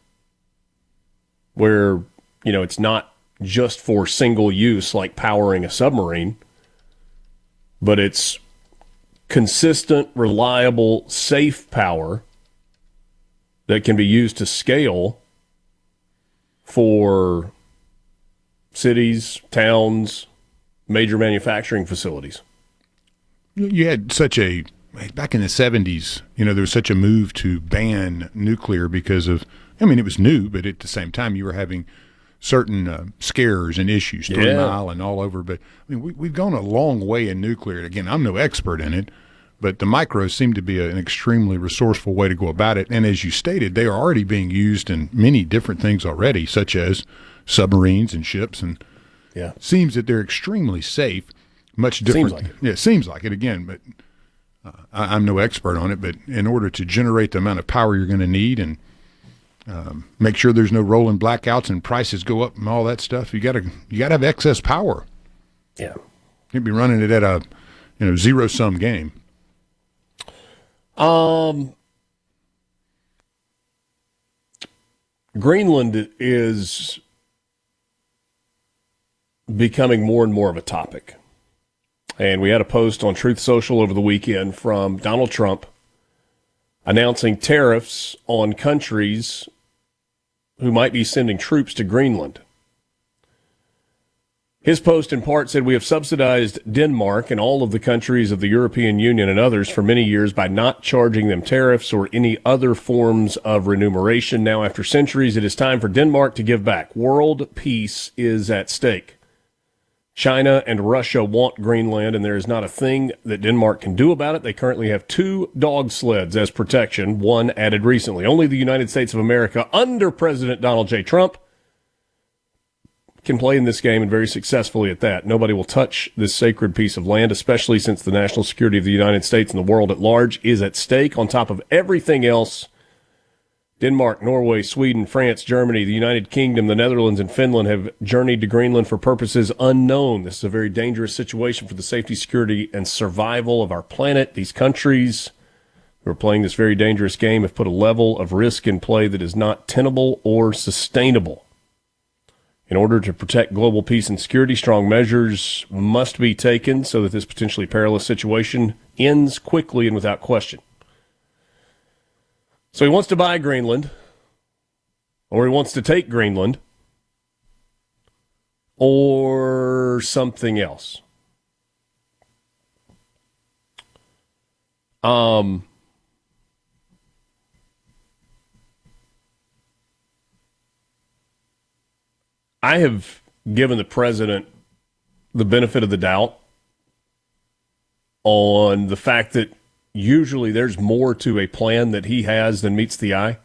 Speaker 3: where, it's not just for single use like powering a submarine, but it's consistent, reliable, safe power that can be used to scale for cities, towns, major manufacturing facilities.
Speaker 4: You had back in the 70s, there was such a move to ban nuclear because of, it was new, but at the same time you were having certain scares and issues, 3 Mile and all over. But we've gone a long way in nuclear. Again, I'm no expert in it, but the micros seem to be an extremely resourceful way to go about it. And as you stated, they are already being used in many different things already, such as submarines and ships. And seems that they're extremely safe, much different.
Speaker 3: Seems like it.
Speaker 4: Yeah, it seems like it again, but I'm no expert on it. But in order to generate the amount of power you're going to need and make sure there's no rolling blackouts and prices go up and all that stuff, you got to have excess power.
Speaker 3: Yeah,
Speaker 4: you'd be running it at a zero-sum game.
Speaker 3: Greenland is becoming more and more of a topic. And we had a post on Truth Social over the weekend from Donald Trump announcing tariffs on countries who might be sending troops to Greenland. His post in part said, we have subsidized Denmark and all of the countries of the European Union and others for many years by not charging them tariffs or any other forms of remuneration. Now, after centuries, it is time for Denmark to give back. World peace is at stake. China and Russia want Greenland, and there is not a thing that Denmark can do about it. They currently have 2 dog sleds as protection, one added recently. Only the United States of America, under President Donald J. Trump, can play in this game, and very successfully at that. Nobody will touch this sacred piece of land, especially since the national security of the United States and the world at large is at stake. On top of everything else, Denmark, Norway, Sweden, France, Germany, the United Kingdom, the Netherlands, and Finland have journeyed to Greenland for purposes unknown. This is a very dangerous situation for the safety, security, and survival of our planet. These countries, who are playing this very dangerous game have put a level of risk in play that is not tenable or sustainable. In order to protect global peace and security, strong measures must be taken so that this potentially perilous situation ends quickly and without question. So he wants to buy Greenland, or he wants to take Greenland, or something else. I have given the president the benefit of the doubt on the fact that usually there's more to a plan that he has than meets the eye.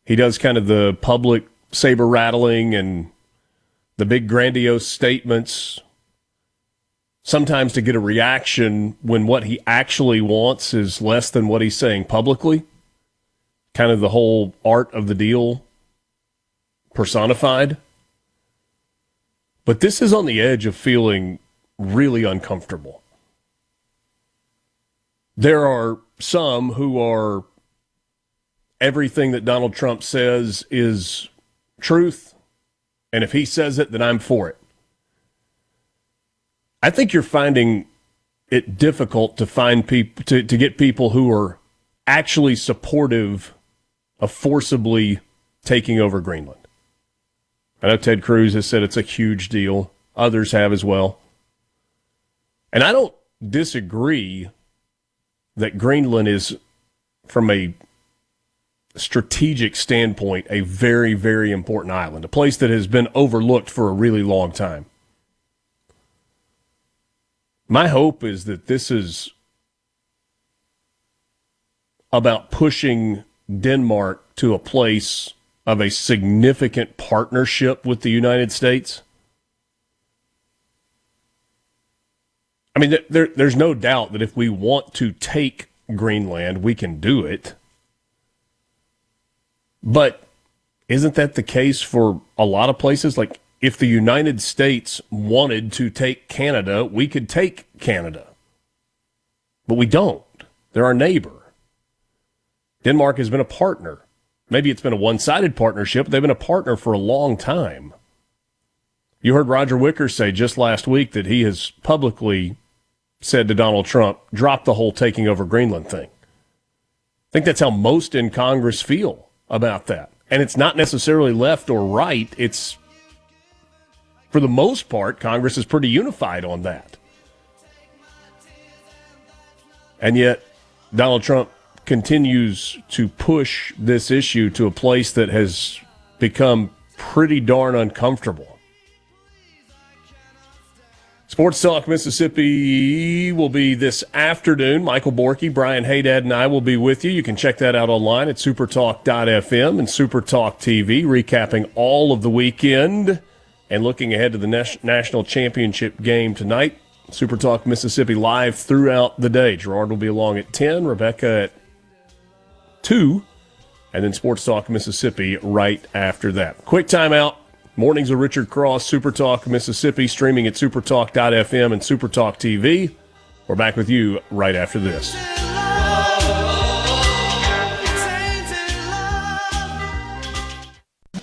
Speaker 3: He does kind of the public saber rattling and the big grandiose statements, sometimes to get a reaction when what he actually wants is less than what he's saying publicly. Kind of the whole art of the deal personified. But this is on the edge of feeling really uncomfortable. There are some who are, everything that Donald Trump says is truth, and if he says it, then I'm for it. I think you're finding it difficult to find people to get people who are actually supportive of forcibly taking over Greenland. I know Ted Cruz has said it's a huge deal. Others have as well. And I don't disagree that Greenland is, from a strategic standpoint, a very, very important island, a place that has been overlooked for a really long time. My hope is that this is about pushing Denmark to a place of a significant partnership with the United States. I mean, there's no doubt that if we want to take Greenland, we can do it. But isn't that the case for a lot of places? Like, if the United States wanted to take Canada, we could take Canada. But we don't. They're our neighbor. Denmark has been a partner. Maybe it's been a one-sided partnership, but they've been a partner for a long time. You heard Roger Wicker say just last week that he has publicly said to Donald Trump, drop the whole taking over Greenland thing. I think that's how most in Congress feel about that. And it's not necessarily left or right. It's, for the most part, Congress is pretty unified on that. And yet, Donald Trump continues to push this issue to a place that has become pretty darn uncomfortable. Sports Talk Mississippi will be this afternoon. Michael Borky, Brian Haydad, and I will be with you. You can check that out online at supertalk.fm and SuperTalk TV, recapping all of the weekend and looking ahead to the national championship game tonight. SuperTalk Mississippi live throughout the day. Gerard will be along at 10, Rebecca at 2, and then Sports Talk Mississippi right after that. Quick timeout. Mornings with Richard Cross, Super Talk Mississippi, streaming at supertalk.fm and SuperTalk TV. We're back with you right after this.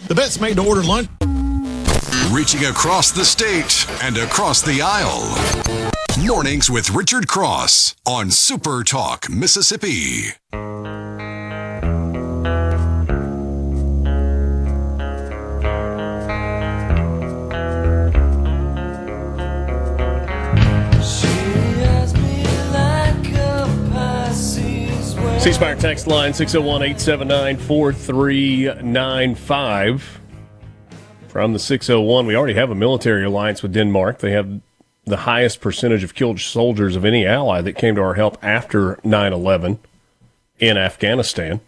Speaker 16: The best made-to-order lunch.
Speaker 1: Reaching across the state and across the aisle. Mornings with Richard Cross on Super Talk Mississippi.
Speaker 3: C-Spire text line 601-879-4395. From the 601, we already have a military alliance with Denmark. They have the highest percentage of killed soldiers of any ally that came to our help after 9/11 in Afghanistan.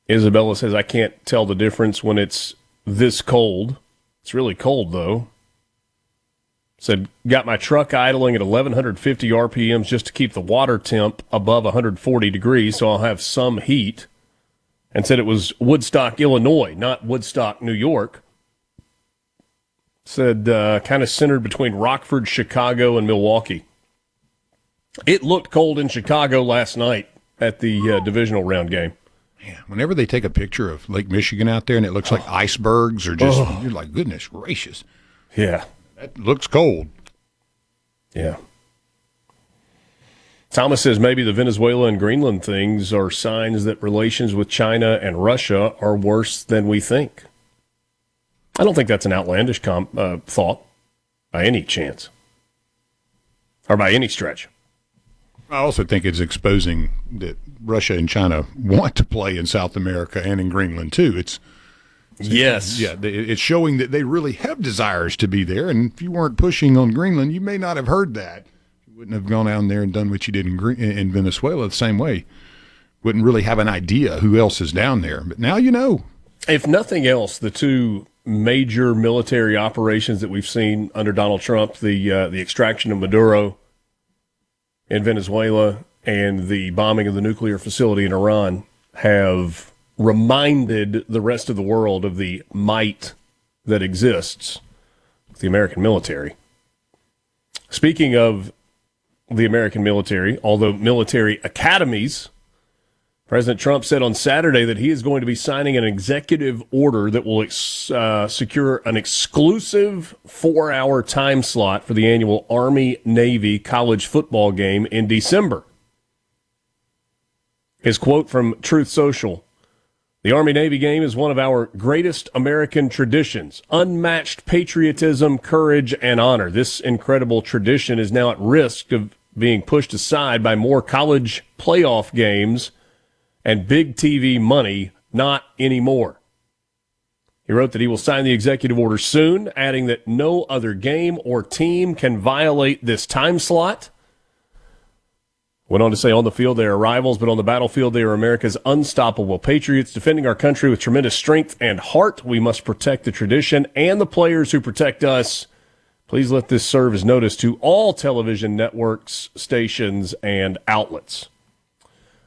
Speaker 3: Isabella says, I can't tell the difference when it's this cold. It's really cold, though. Said, got my truck idling at 1,150 RPMs just to keep the water temp above 140 degrees, so I'll have some heat. And said it was Woodstock, Illinois, not Woodstock, New York. Said kind of centered between Rockford, Chicago, and Milwaukee. It looked cold in Chicago last night at the divisional round game.
Speaker 4: Yeah, whenever they take a picture of Lake Michigan out there and it looks like icebergs or just, you're like, goodness gracious.
Speaker 3: Yeah.
Speaker 4: That looks cold.
Speaker 3: Yeah. Thomas says maybe the Venezuela and Greenland things are signs that relations with China and Russia are worse than we think. I don't think that's an outlandish thought by any chance or by any stretch.
Speaker 4: I also think it's exposing that Russia and China want to play in South America and in Greenland, too.
Speaker 3: Yes.
Speaker 4: Yeah, it's showing that they really have desires to be there. And if you weren't pushing on Greenland, you may not have heard that. You wouldn't have gone down there and done what you did in Venezuela the same way. Wouldn't really have an idea who else is down there. But now you know.
Speaker 3: If nothing else, the two major military operations that we've seen under Donald Trump, the extraction of Maduro in Venezuela and the bombing of the nuclear facility in Iran, have reminded the rest of the world of the might that exists with the American military. Speaking of the American military, although military academies, President Trump said on Saturday that he is going to be signing an executive order that will secure an exclusive 4-hour time slot for the annual Army-Navy college football game in December. His quote from Truth Social: "The Army-Navy game is one of our greatest American traditions. Unmatched patriotism, courage, and honor. This incredible tradition is now at risk of being pushed aside by more college playoff games and big TV money. Not anymore." He wrote that he will sign the executive order soon, adding that no other game or team can violate this time slot. Went on to say on the field they are rivals, but on the battlefield they are America's unstoppable patriots, defending our country with tremendous strength and heart. We must protect the tradition and the players who protect us. Please let this serve as notice to all television networks, stations, and outlets.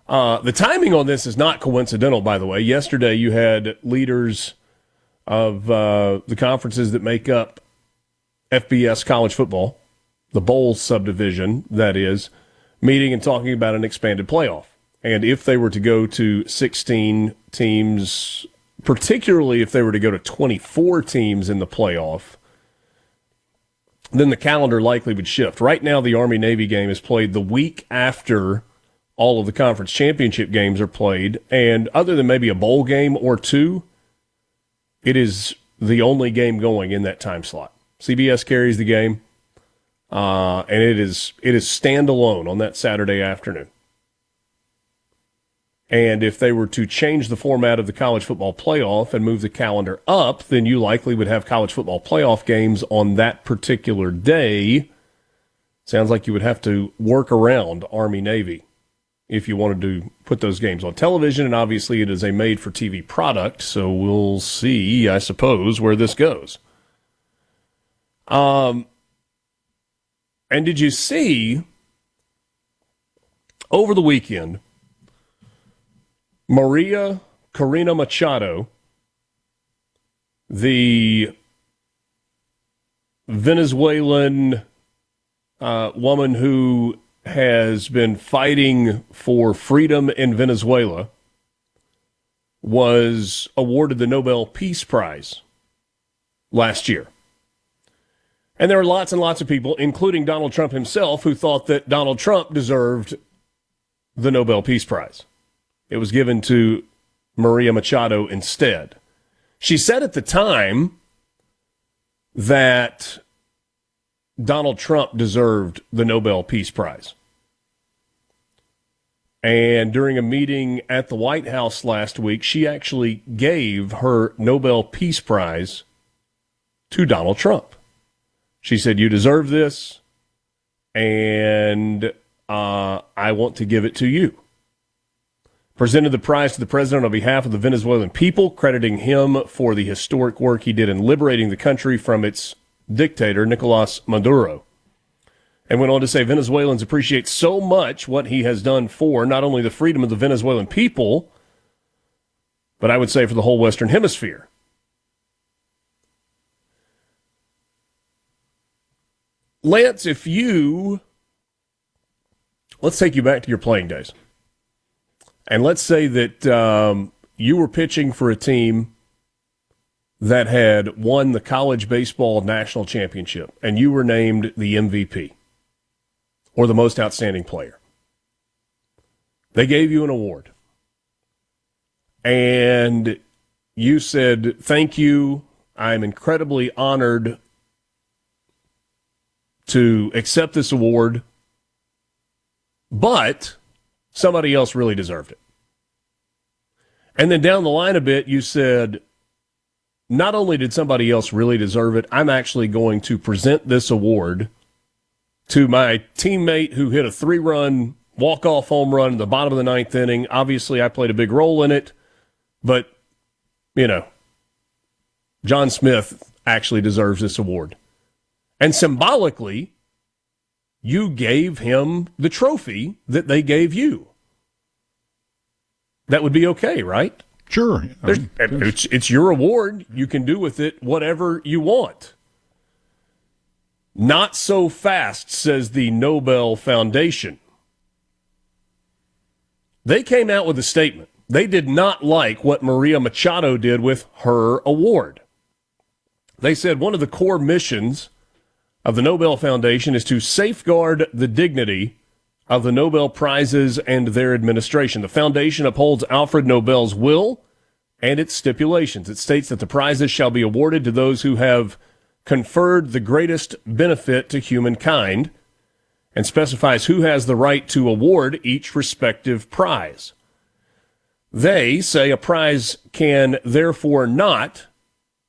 Speaker 3: The timing on this is not coincidental, by the way. Yesterday you had leaders of the conferences that make up FBS college football, the bowl subdivision, that is, meeting and talking about an expanded playoff. And if they were to go to 16 teams, particularly if they were to go to 24 teams in the playoff, then the calendar likely would shift. Right now, the Army-Navy game is played the week after all of the conference championship games are played, and other than maybe a bowl game or two, it is the only game going in that time slot. CBS carries the game, and it is standalone on that Saturday afternoon. And if they were to change the format of the college football playoff and move the calendar up, then you likely would have college football playoff games on that particular day. Sounds like you would have to work around Army-Navy if you wanted to put those games on television, and obviously it is a made-for-TV product, so we'll see, I suppose, where this goes. And did you see, over the weekend, Maria Corina Machado, the Venezuelan woman who has been fighting for freedom in Venezuela, was awarded the Nobel Peace Prize last year. And there are lots and lots of people, including Donald Trump himself, who thought that Donald Trump deserved the Nobel Peace Prize. It was given to Maria Machado instead. She said at the time that Donald Trump deserved the Nobel Peace Prize. And during a meeting at the White House last week, she actually gave her Nobel Peace Prize to Donald Trump. She said, "You deserve this, and I want to give it to you." Presented the prize to the president on behalf of the Venezuelan people, crediting him for the historic work he did in liberating the country from its dictator, Nicolas Maduro. And went on to say Venezuelans appreciate so much what he has done for not only the freedom of the Venezuelan people, but I would say for the whole Western Hemisphere. Lance, if you let's take you back to your playing days. And let's say that you were pitching for a team that had won the college baseball national championship, and you were named the MVP or the most outstanding player. They gave you an award. And you said, thank you, I'm incredibly honored to accept this award, but somebody else really deserved it. And then down the line a bit, you said, not only did somebody else really deserve it, I'm actually going to present this award to my teammate who hit a 3-run walk-off home run in the bottom of the 9th inning. Obviously, I played a big role in it, but, John Smith actually deserves this award. And symbolically, you gave him the trophy that they gave you. That would be okay, right?
Speaker 4: Sure.
Speaker 3: It's your award. You can do with it whatever you want. Not so fast, says the Nobel Foundation. They came out with a statement. They did not like what Maria Machado did with her award. They said one of the core missions of the Nobel Foundation is to safeguard the dignity of the Nobel Prizes and their administration. The foundation upholds Alfred Nobel's will and its stipulations. It states that the prizes shall be awarded to those who have conferred the greatest benefit to humankind, and specifies who has the right to award each respective prize. They say a prize can therefore not,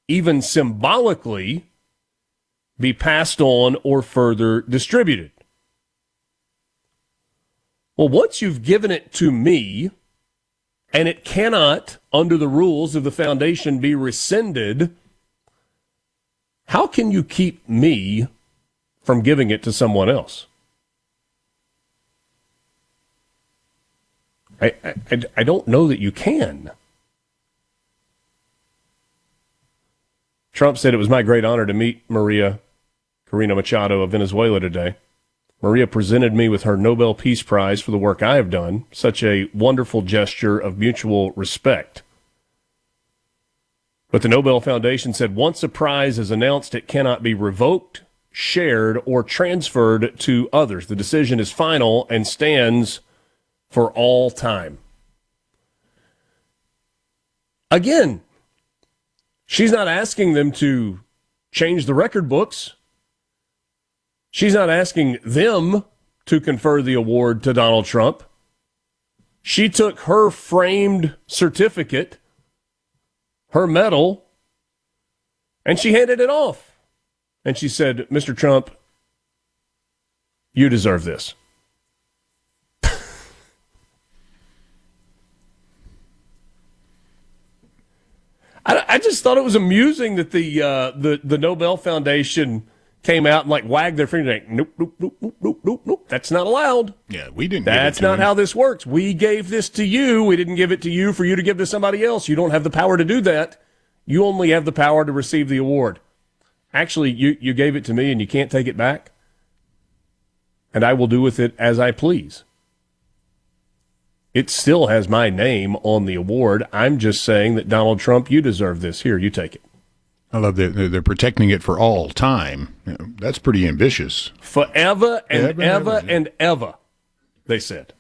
Speaker 3: even symbolically, be passed on or further distributed. Well, once you've given it to me, and it cannot, under the rules of the foundation, be rescinded, how can you keep me from giving it to someone else? I don't know that you can. Trump said it was my great honor to meet Maria Corina Machado of Venezuela today. Maria presented me with her Nobel Peace Prize for the work I have done, such a wonderful gesture of mutual respect. But the Nobel Foundation said once a prize is announced, it cannot be revoked, shared, or transferred to others. The decision is final and stands for all time. Again, she's not asking them to change the record books. She's not asking them to confer the award to Donald Trump. She took her framed certificate, her medal, and she handed it off. And she said, Mr. Trump, you deserve this. I just thought it was amusing that the Nobel Foundation came out and wagged their finger like, nope, that's not allowed.
Speaker 4: Yeah, we didn't.
Speaker 3: That's not how this works. We gave this to you. We didn't give it to you for you to give to somebody else. You don't have the power to do that. You only have the power to receive the award. Actually, you gave it to me and you can't take it back. And I will do with it as I please. It still has my name on the award. I'm just saying that, Donald Trump, you deserve this. Here, you take it.
Speaker 4: I love that they're protecting it for all time. That's pretty ambitious.
Speaker 3: Forever and ever and ever, they said.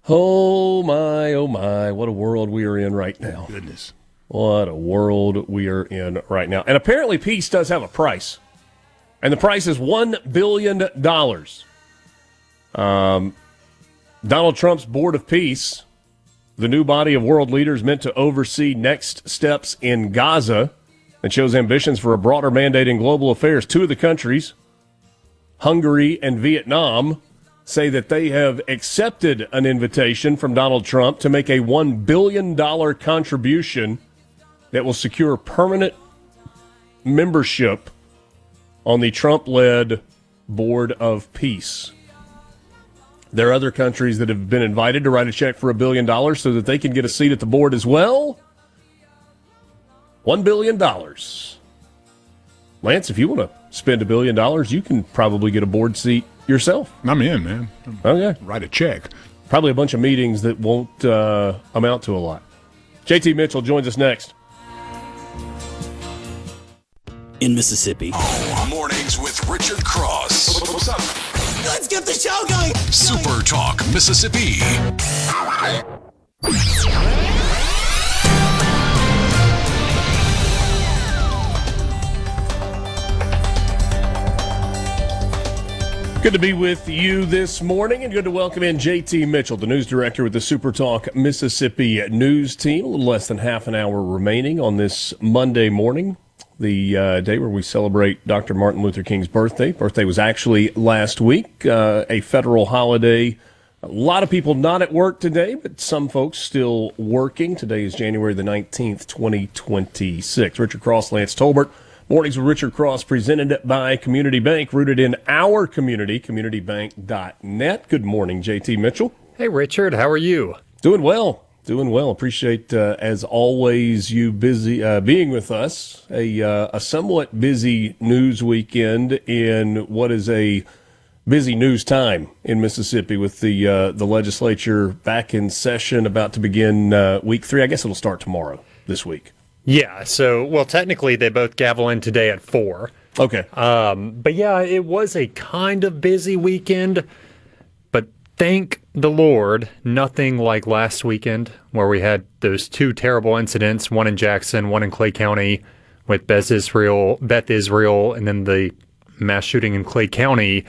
Speaker 3: Oh, my, what a world we are in right now.
Speaker 4: Goodness.
Speaker 3: What a world we are in right now. And apparently peace does have a price. And the price is $1 billion. Donald Trump's Board of Peace, the new body of world leaders meant to oversee next steps in Gaza and shows ambitions for a broader mandate in global affairs. Two of the countries, Hungary and Vietnam, say that they have accepted an invitation from Donald Trump to make a $1 billion contribution that will secure permanent membership on the Trump-led Board of Peace. There are other countries that have been invited to write a check for $1 billion so that they can get a seat at the board as well. $1 billion. Lance, if you want to spend $1 billion, you can probably get a board seat yourself.
Speaker 4: I'm in, man.
Speaker 3: Okay.
Speaker 4: Write a check.
Speaker 3: Probably a bunch of meetings that won't amount to a lot. JT Mitchell joins us next.
Speaker 7: In Mississippi.
Speaker 1: Mornings with Richard Cross. What's up?
Speaker 7: Let's get the show going.
Speaker 1: Super Talk, Mississippi.
Speaker 3: Good to be with you this morning, and good to welcome in JT Mitchell, the news director with the Super Talk Mississippi news team. A little less than half an hour remaining on this Monday morning, the day where we celebrate Dr. Martin Luther King's birthday. Birthday was actually last week, a federal holiday. A lot of people not at work today, but some folks still working. Today is January the 19th, 2026. Richard Cross, Lance Tolbert. Mornings with Richard Cross, presented by Community Bank, rooted in our community, communitybank.net. Good morning, JT Mitchell.
Speaker 16: Hey, Richard. How are you?
Speaker 3: Doing well. Appreciate, as always, you being with us. A somewhat busy news weekend in what is a busy news time in Mississippi with the legislature back in session, about to begin week 3. I guess it'll start tomorrow, this week.
Speaker 16: Yeah, well, technically they both gavel in today at 4.
Speaker 3: Okay.
Speaker 16: But yeah, it was a kind of busy weekend, but thank the Lord, nothing like last weekend where we had those 2 terrible incidents, one in Jackson, one in Clay County with Beth Israel, and then the mass shooting in Clay County.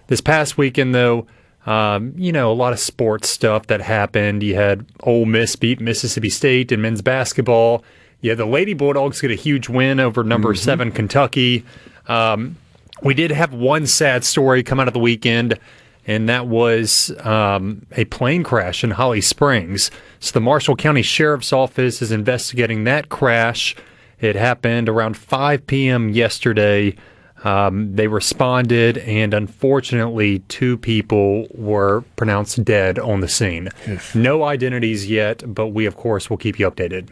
Speaker 16: This past weekend, though, a lot of sports stuff that happened. You had Ole Miss beat Mississippi State in men's basketball. Yeah, the Lady Bulldogs get a huge win over number 7 Kentucky. We did have one sad story come out of the weekend, and that was a plane crash in Holly Springs. So the Marshall County Sheriff's Office is investigating that crash. It happened around 5 p.m. yesterday. They responded, and unfortunately, 2 people were pronounced dead on the scene. No identities yet, but we, of course, will keep you updated.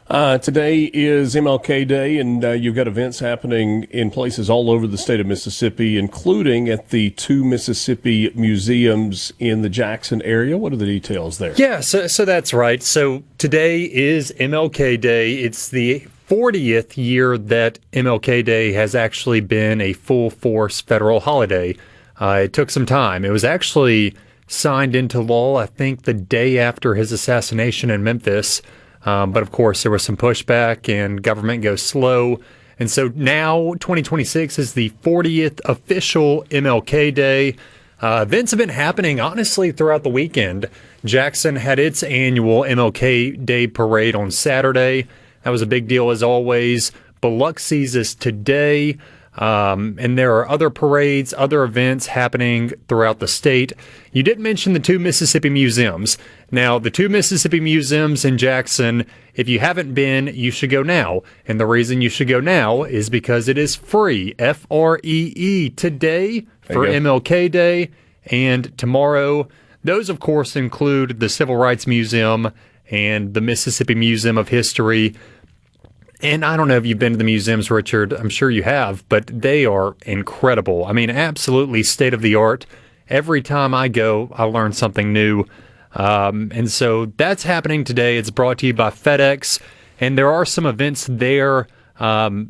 Speaker 3: Today is MLK Day, and you've got events happening in places all over the state of Mississippi, including at the 2 Mississippi museums in the Jackson area. What are the details there?
Speaker 16: Yeah, so that's right. So today is MLK Day. It's the 40th year that MLK Day has actually been a full-force federal holiday. It took some time. It was actually signed into law, I think, the day after his assassination in Memphis. But of course, there was some pushback and government goes slow. And so now 2026 is the 40th official MLK Day. Events have been happening, honestly, throughout the weekend. Jackson had its annual MLK Day parade on Saturday. That was a big deal, as always. Biloxi's is today. And there are other parades, other events happening throughout the state. You did mention the 2 Mississippi museums. Now, the 2 Mississippi museums in Jackson, if you haven't been, you should go now. And the reason you should go now is because it is free, F-R-E-E, today for MLK Day and tomorrow. Those, of course, include the Civil Rights Museum and the Mississippi Museum of History. And I don't know if you've been to the museums, Richard. I'm sure you have, but they are incredible. I mean, absolutely state-of-the-art. Every time I go, I learn something new. And so that's happening today. It's brought to you by FedEx. And there are some events there for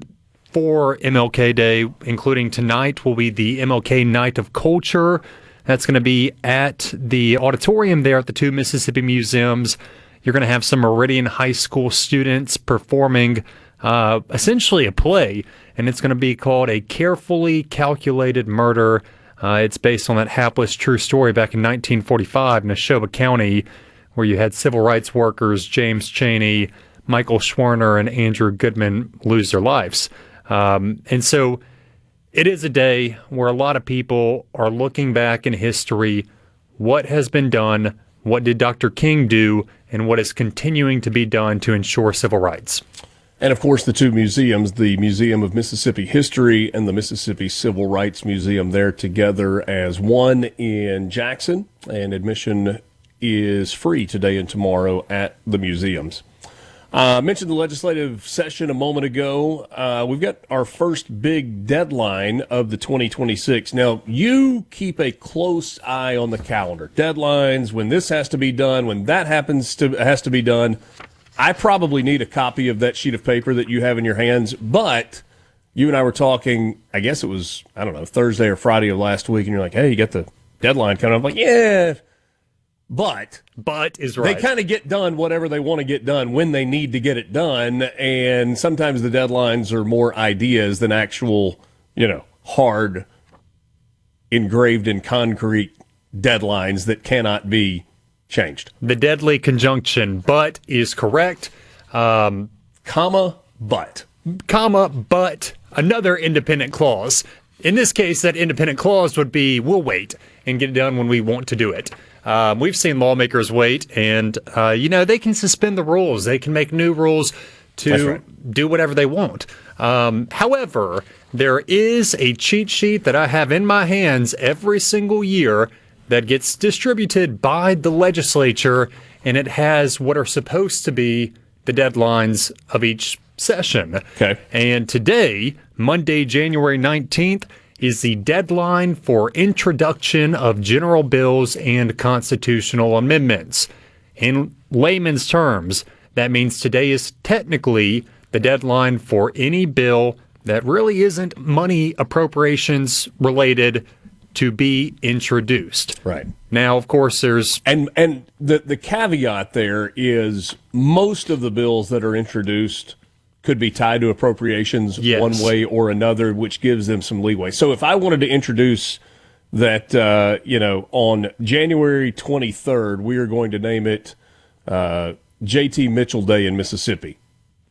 Speaker 16: MLK Day, including tonight will be the MLK Night of Culture. That's going to be at the auditorium there at the 2 Mississippi museums. You're going to have some Meridian High School students performing essentially a play, and it's going to be called A Carefully Calculated Murder. It's based on that hapless true story back in 1945 in Neshoba County, where you had civil rights workers James Chaney, Michael Schwerner, and Andrew Goodman lose their lives. And so it is a day where a lot of people are looking back in history, what has been done, what did Dr. King do, and what is continuing to be done to ensure civil rights.
Speaker 3: And, of course, the 2 museums, the Museum of Mississippi History and the Mississippi Civil Rights Museum, they're together as one in Jackson, and admission is free today and tomorrow at the museums. Mentioned the legislative session a moment ago. We've got our first big deadline of the 2026. Now, you keep a close eye on the calendar. Deadlines, when this has to be done, when that has to be done. I probably need a copy of that sheet of paper that you have in your hands, but you and I were talking, I guess it was, I don't know, Thursday or Friday of last week, and you're like, hey, you got the deadline coming up. I'm like, yeah, but
Speaker 16: is right.
Speaker 3: They kind of get done whatever they want to get done when they need to get it done, and sometimes the deadlines are more ideas than actual, hard, engraved in concrete deadlines that cannot be changed.
Speaker 16: The deadly conjunction, but is correct.
Speaker 3: Comma, but.
Speaker 16: Comma, but another independent clause. In this case, that independent clause would be, we'll wait and get it done when we want to do it. We've seen lawmakers wait, and, they can suspend the rules. They can make new rules to do whatever they want. However, there is a cheat sheet that I have in my hands every single year that gets distributed by the legislature, and it has what are supposed to be the deadlines of each session.
Speaker 3: Okay.
Speaker 16: And today, Monday, January 19th, is the deadline for introduction of general bills and constitutional amendments. In layman's terms, that means today is technically the deadline for any bill that really isn't money appropriations related to be introduced.
Speaker 3: Right.
Speaker 16: Now, of course, there's...
Speaker 3: And the caveat there is most of the bills that are introduced could be tied to appropriations one way or another, which gives them some leeway. So if I wanted to introduce that, on January 23rd, we are going to name it J.T. Mitchell Day in Mississippi.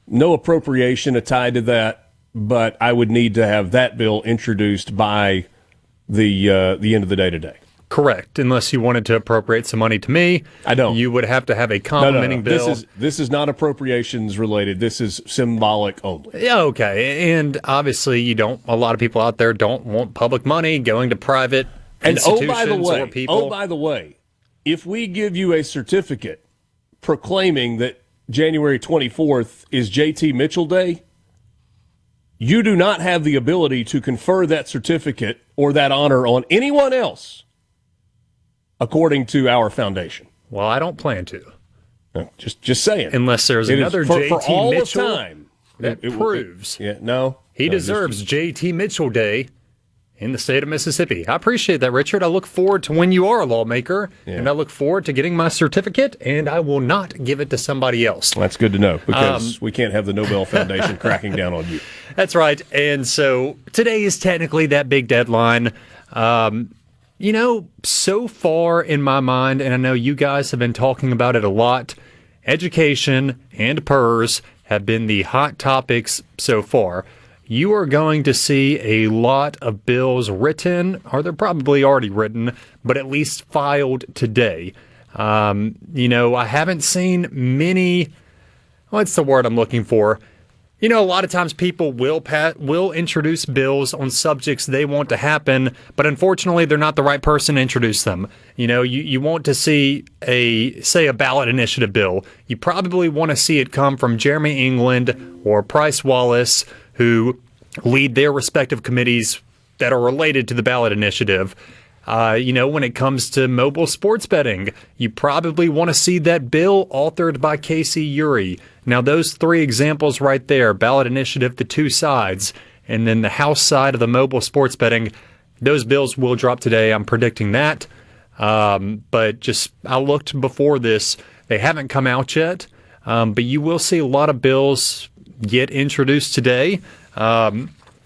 Speaker 3: No appropriation tied to that, but I would need to have that bill introduced by the end of the day today.
Speaker 16: Correct, unless you wanted to appropriate some money to me.
Speaker 3: I don't.
Speaker 16: You would have to have a complementing bill.
Speaker 3: This is not appropriations related. This is symbolic only.
Speaker 16: Yeah, okay. And obviously, a lot of people out there don't want public money going to private institutions or people.
Speaker 3: Oh, by the way, if we give you a certificate proclaiming that January 24th is J.T. Mitchell Day, you do not have the ability to confer that certificate or that honor on anyone else, according to our foundation.
Speaker 16: Well, I don't plan to.
Speaker 3: No, just saying.
Speaker 16: Unless there's another
Speaker 3: for
Speaker 16: J.T.
Speaker 3: all
Speaker 16: Mitchell
Speaker 3: of time,
Speaker 16: that proves
Speaker 3: he
Speaker 16: deserves J.T. Mitchell Day in the state of Mississippi. I appreciate that, Richard. I look forward to when you are a lawmaker, and I look forward to getting my certificate, and I will not give it to somebody else.
Speaker 3: That's good to know, because we can't have the Nobel Foundation cracking down on you.
Speaker 16: That's right. And so today is technically that big deadline. So far in my mind, and I know you guys have been talking about it a lot, education and PERS have been the hot topics so far. You are going to see a lot of bills written, or they're probably already written, but at least filed today. I haven't seen many, what's the word I'm looking for? A lot of times people will introduce bills on subjects they want to happen, but unfortunately they're not the right person to introduce them. You want to see a ballot initiative bill. You probably want to see it come from Jeremy England or Price Wallace, who lead their respective committees that are related to the ballot initiative. When it comes to mobile sports betting, you probably want to see that bill authored by Casey Uri. Now, those three examples right there, ballot initiative, the two sides, and then the House side of the mobile sports betting, those bills will drop today. I'm predicting that. But I looked before this. They haven't come out yet, but you will see a lot of bills get introduced today. But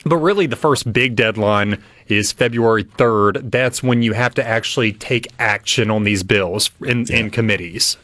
Speaker 16: really, the first big deadline is February 3rd. That's when you have to actually take action on these bills in committees.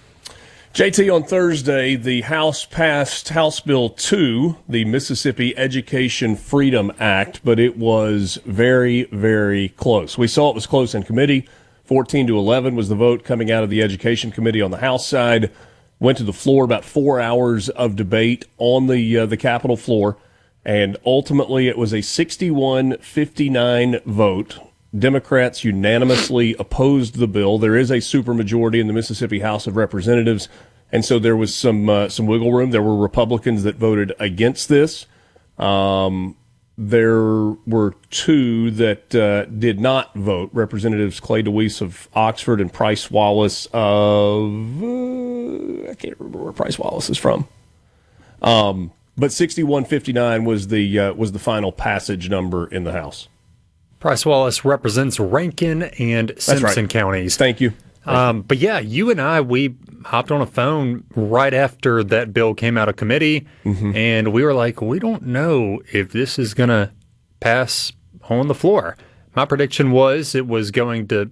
Speaker 3: JT, on Thursday, the House passed House Bill 2, the Mississippi Education Freedom Act, but it was very, very close. We saw it was close in committee. 14-11 was the vote coming out of the Education Committee on the House side. Went to the floor, about 4 hours of debate on the Capitol floor, and ultimately it was a 61-59 vote. Democrats unanimously opposed the bill. There is a supermajority in the Mississippi House of Representatives, And so there was some wiggle room. There were Republicans that voted against this. There were two that did not vote. Representatives Clay DeWeese of Oxford and Price Wallace of I can't remember where Price Wallace is from. But 6159 was the final passage number in the House.
Speaker 16: Price Wallace represents Rankin and Simpson counties.
Speaker 3: Thank you.
Speaker 16: But yeah, you and I, we hopped on a phone right after that bill came out of committee, and we were like, we don't know if this is going to pass on the floor. My prediction was it was going to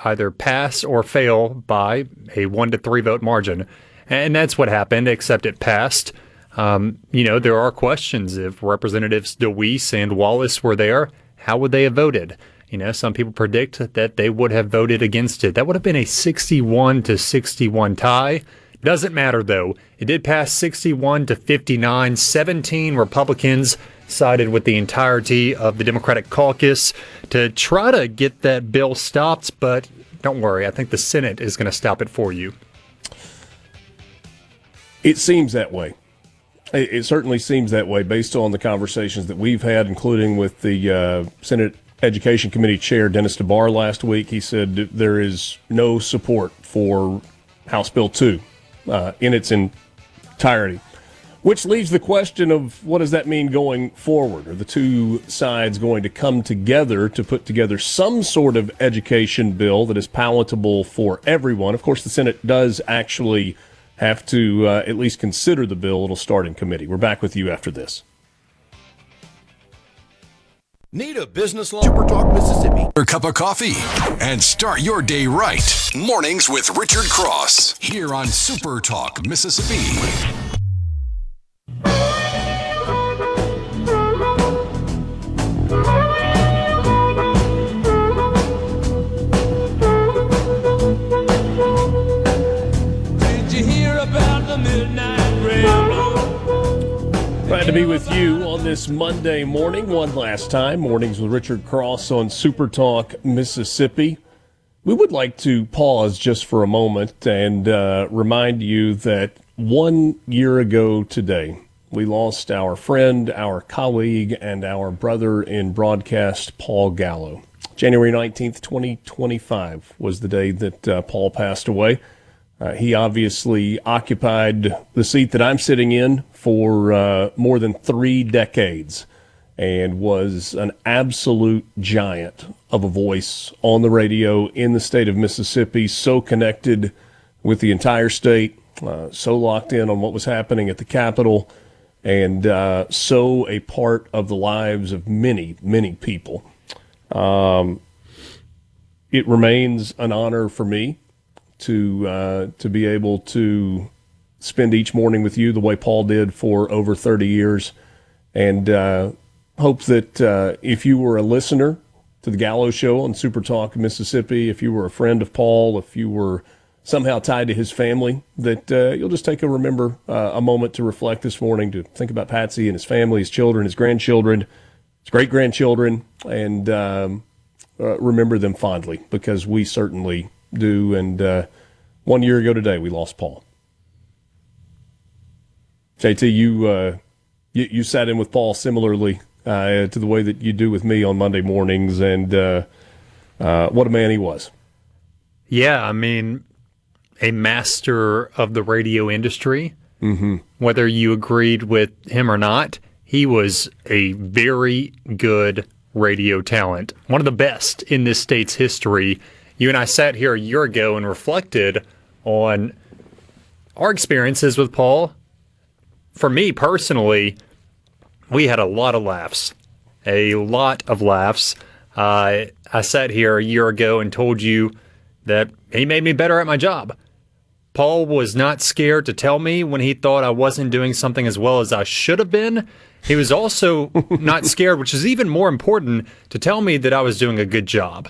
Speaker 16: either pass or fail by a 1-3 vote margin. And that's what happened, except it passed. There are questions. If Representatives DeWeese and Wallace were there, how would they have voted? Some people predict that they would have voted against it. That would have been a 61-61 tie. Doesn't matter, though. It did pass 61-59. 17 Republicans sided with the entirety of the Democratic caucus to try to get that bill stopped, but don't worry. I think the Senate is going to stop it for you.
Speaker 3: It seems that way. It certainly seems that way based on the conversations that we've had, including with the Senate Education Committee Chair Dennis DeBar last week. He said there is no support for House Bill 2 in its entirety, which leaves the question of what does that mean going forward? Are the two sides going to come together to put together some sort of education bill that is palatable for everyone? Of course, the Senate does actually have to at least consider the bill. It'll start in committee. We're back with you after this.
Speaker 1: Need a business loan? SuperTalk Mississippi. A cup of coffee and start your day right. Mornings with Richard Cross here on SuperTalk Mississippi.
Speaker 5: Did you hear about the Midnight Railroad?
Speaker 3: Glad to be with you on this Monday morning, one last time. Mornings with Richard Cross on SuperTalk Mississippi. We would like to pause just for a moment and remind you that 1 year ago today, we lost our friend, our colleague, and our brother in broadcast, Paul Gallo. January 19th, 2025 was the day that Paul passed away. He obviously occupied the seat that I'm sitting in for more than 3 decades and was an absolute giant of a voice on the radio in the state of Mississippi, so connected with the entire state, so locked in on what was happening at the Capitol, and so a part of the lives of many, many people. It remains an honor for me to be able to spend each morning with you the way Paul did for over 30 years, and hope that if you were a listener to the Gallo Show on SuperTalk Mississippi, if you were a friend of Paul, if you were somehow tied to his family, that you'll just take a moment to reflect this morning, to think about Patsy and his family, his children, his grandchildren, his great-grandchildren, and remember them fondly, because we certainly do. And 1 year ago today, we lost Paul. JT, you sat in with Paul similarly to the way that you do with me on Monday mornings, and what a man he was.
Speaker 16: Yeah, I mean, a master of the radio industry. Mm-hmm. Whether you agreed with him or not, he was a very good radio talent, one of the best in this state's history. You and I sat here a year ago and reflected on our experiences with Paul. For me personally, we had a lot of laughs. I sat here a year ago and told you that he made me better at my job. Paul was not scared to tell me when he thought I wasn't doing something as well as I should have been. He was also not scared, which is even more important, to tell me that I was doing a good job.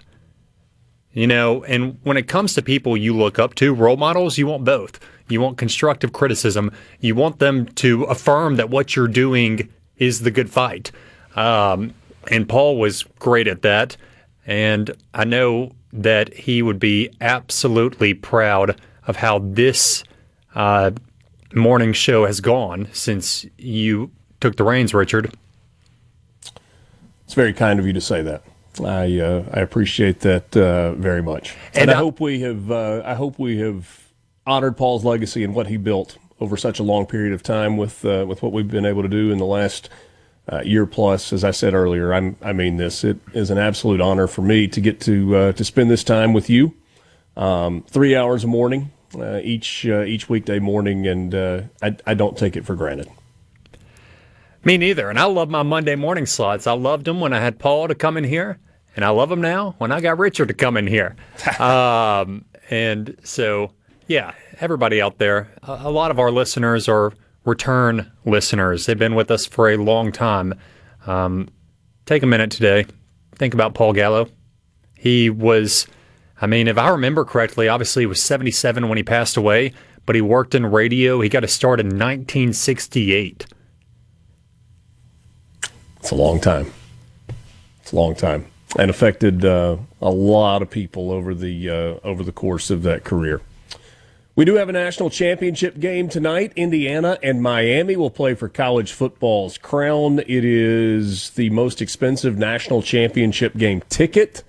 Speaker 16: You know, and when it comes to people you look up to, role models, you want both. You want constructive criticism. You want them to affirm that what you're doing is the good fight. And Paul was great at that. And I know that he would be absolutely proud of how this morning show has gone since you took the reins, Richard.
Speaker 3: It's very kind of you to say that. I appreciate that very much, and I hope we have honored Paul's legacy and what he built over such a long period of time with what we've been able to do in the last year plus. As I said earlier, I mean this. It is an absolute honor for me to get to spend this time with you. 3 hours a morning, each weekday morning, and I don't take it for granted.
Speaker 16: Me neither. And I love my Monday morning slots. I loved them when I had Paul to come in here, and I love them now when I got Richard to come in here. And so, yeah, everybody out there, a lot of our listeners are return listeners. They've been with us for a long time. Take a minute today. Think about Paul Gallo. He was, if I remember correctly, obviously he was 77 when he passed away, but he worked in radio. He got a start in 1968.
Speaker 3: It's a long time. And affected a lot of people over the course of that career. We do have a national championship game tonight. Indiana and Miami will play for college football's crown. It is the most expensive national championship game ticket.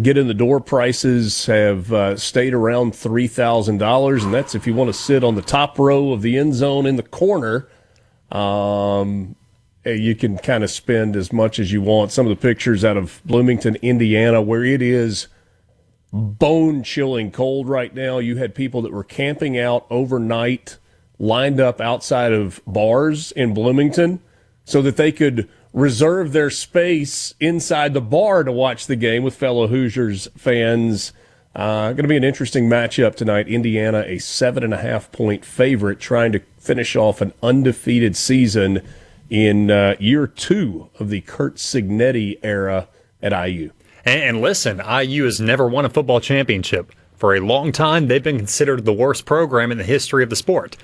Speaker 3: Get-in-the-door prices have stayed around $3,000, and that's if you want to sit on the top row of the end zone in the corner. You can kind of spend as much as you want. Some of the pictures out of Bloomington, Indiana, where it is bone-chilling cold right now. You had people that were camping out overnight, lined up outside of bars in Bloomington so that they could reserve their space inside the bar to watch the game with fellow Hoosiers fans. Going to be an interesting matchup tonight. Indiana, a 7.5-point favorite, trying to finish off an undefeated season in year 2 of the Kurt Signetti era at IU.
Speaker 16: And listen, IU has never won a football championship. For a long time, they've been considered the worst program in the history of the sport.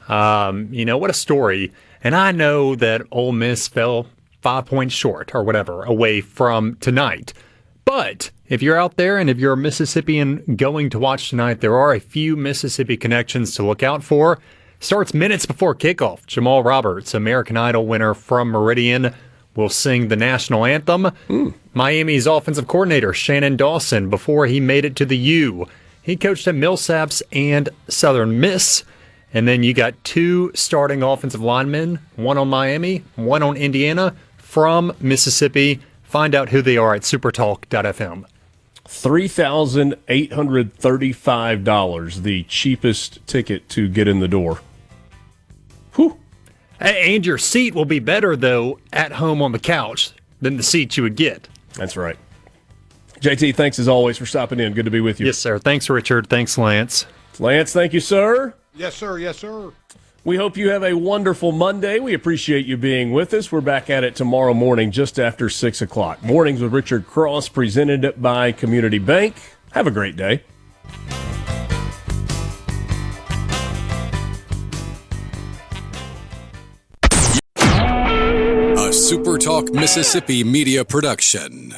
Speaker 16: What a story. And I know that Ole Miss fell 5 points short or whatever away from tonight. But if you're out there and if you're a Mississippian going to watch tonight, there are a few Mississippi connections to look out for. Starts minutes before kickoff. Jamal Roberts, American Idol winner from Meridian, will sing the national anthem. Miami's offensive coordinator, Shannon Dawson, before he made it to the U, he coached at Millsaps and Southern Miss. And then you got 2 starting offensive linemen, one on Miami, one on Indiana, from Mississippi. Find out who they are at supertalk.fm.
Speaker 3: $3,835, the cheapest ticket to get in the door. Whew.
Speaker 16: And your seat will be better, though, at home on the couch than the seat you would get.
Speaker 3: That's right. JT, thanks as always for stopping in. Good to be with you.
Speaker 16: Yes, sir. Thanks, Richard. Thanks, Lance.
Speaker 3: Lance, thank you, sir.
Speaker 4: Yes, sir. Yes, sir.
Speaker 3: We hope you have a wonderful Monday. We appreciate you being with us. We're back at it tomorrow morning just after 6 o'clock. Mornings with Richard Cross, presented by Community Bank. Have a great day.
Speaker 1: A SuperTalk Mississippi media production.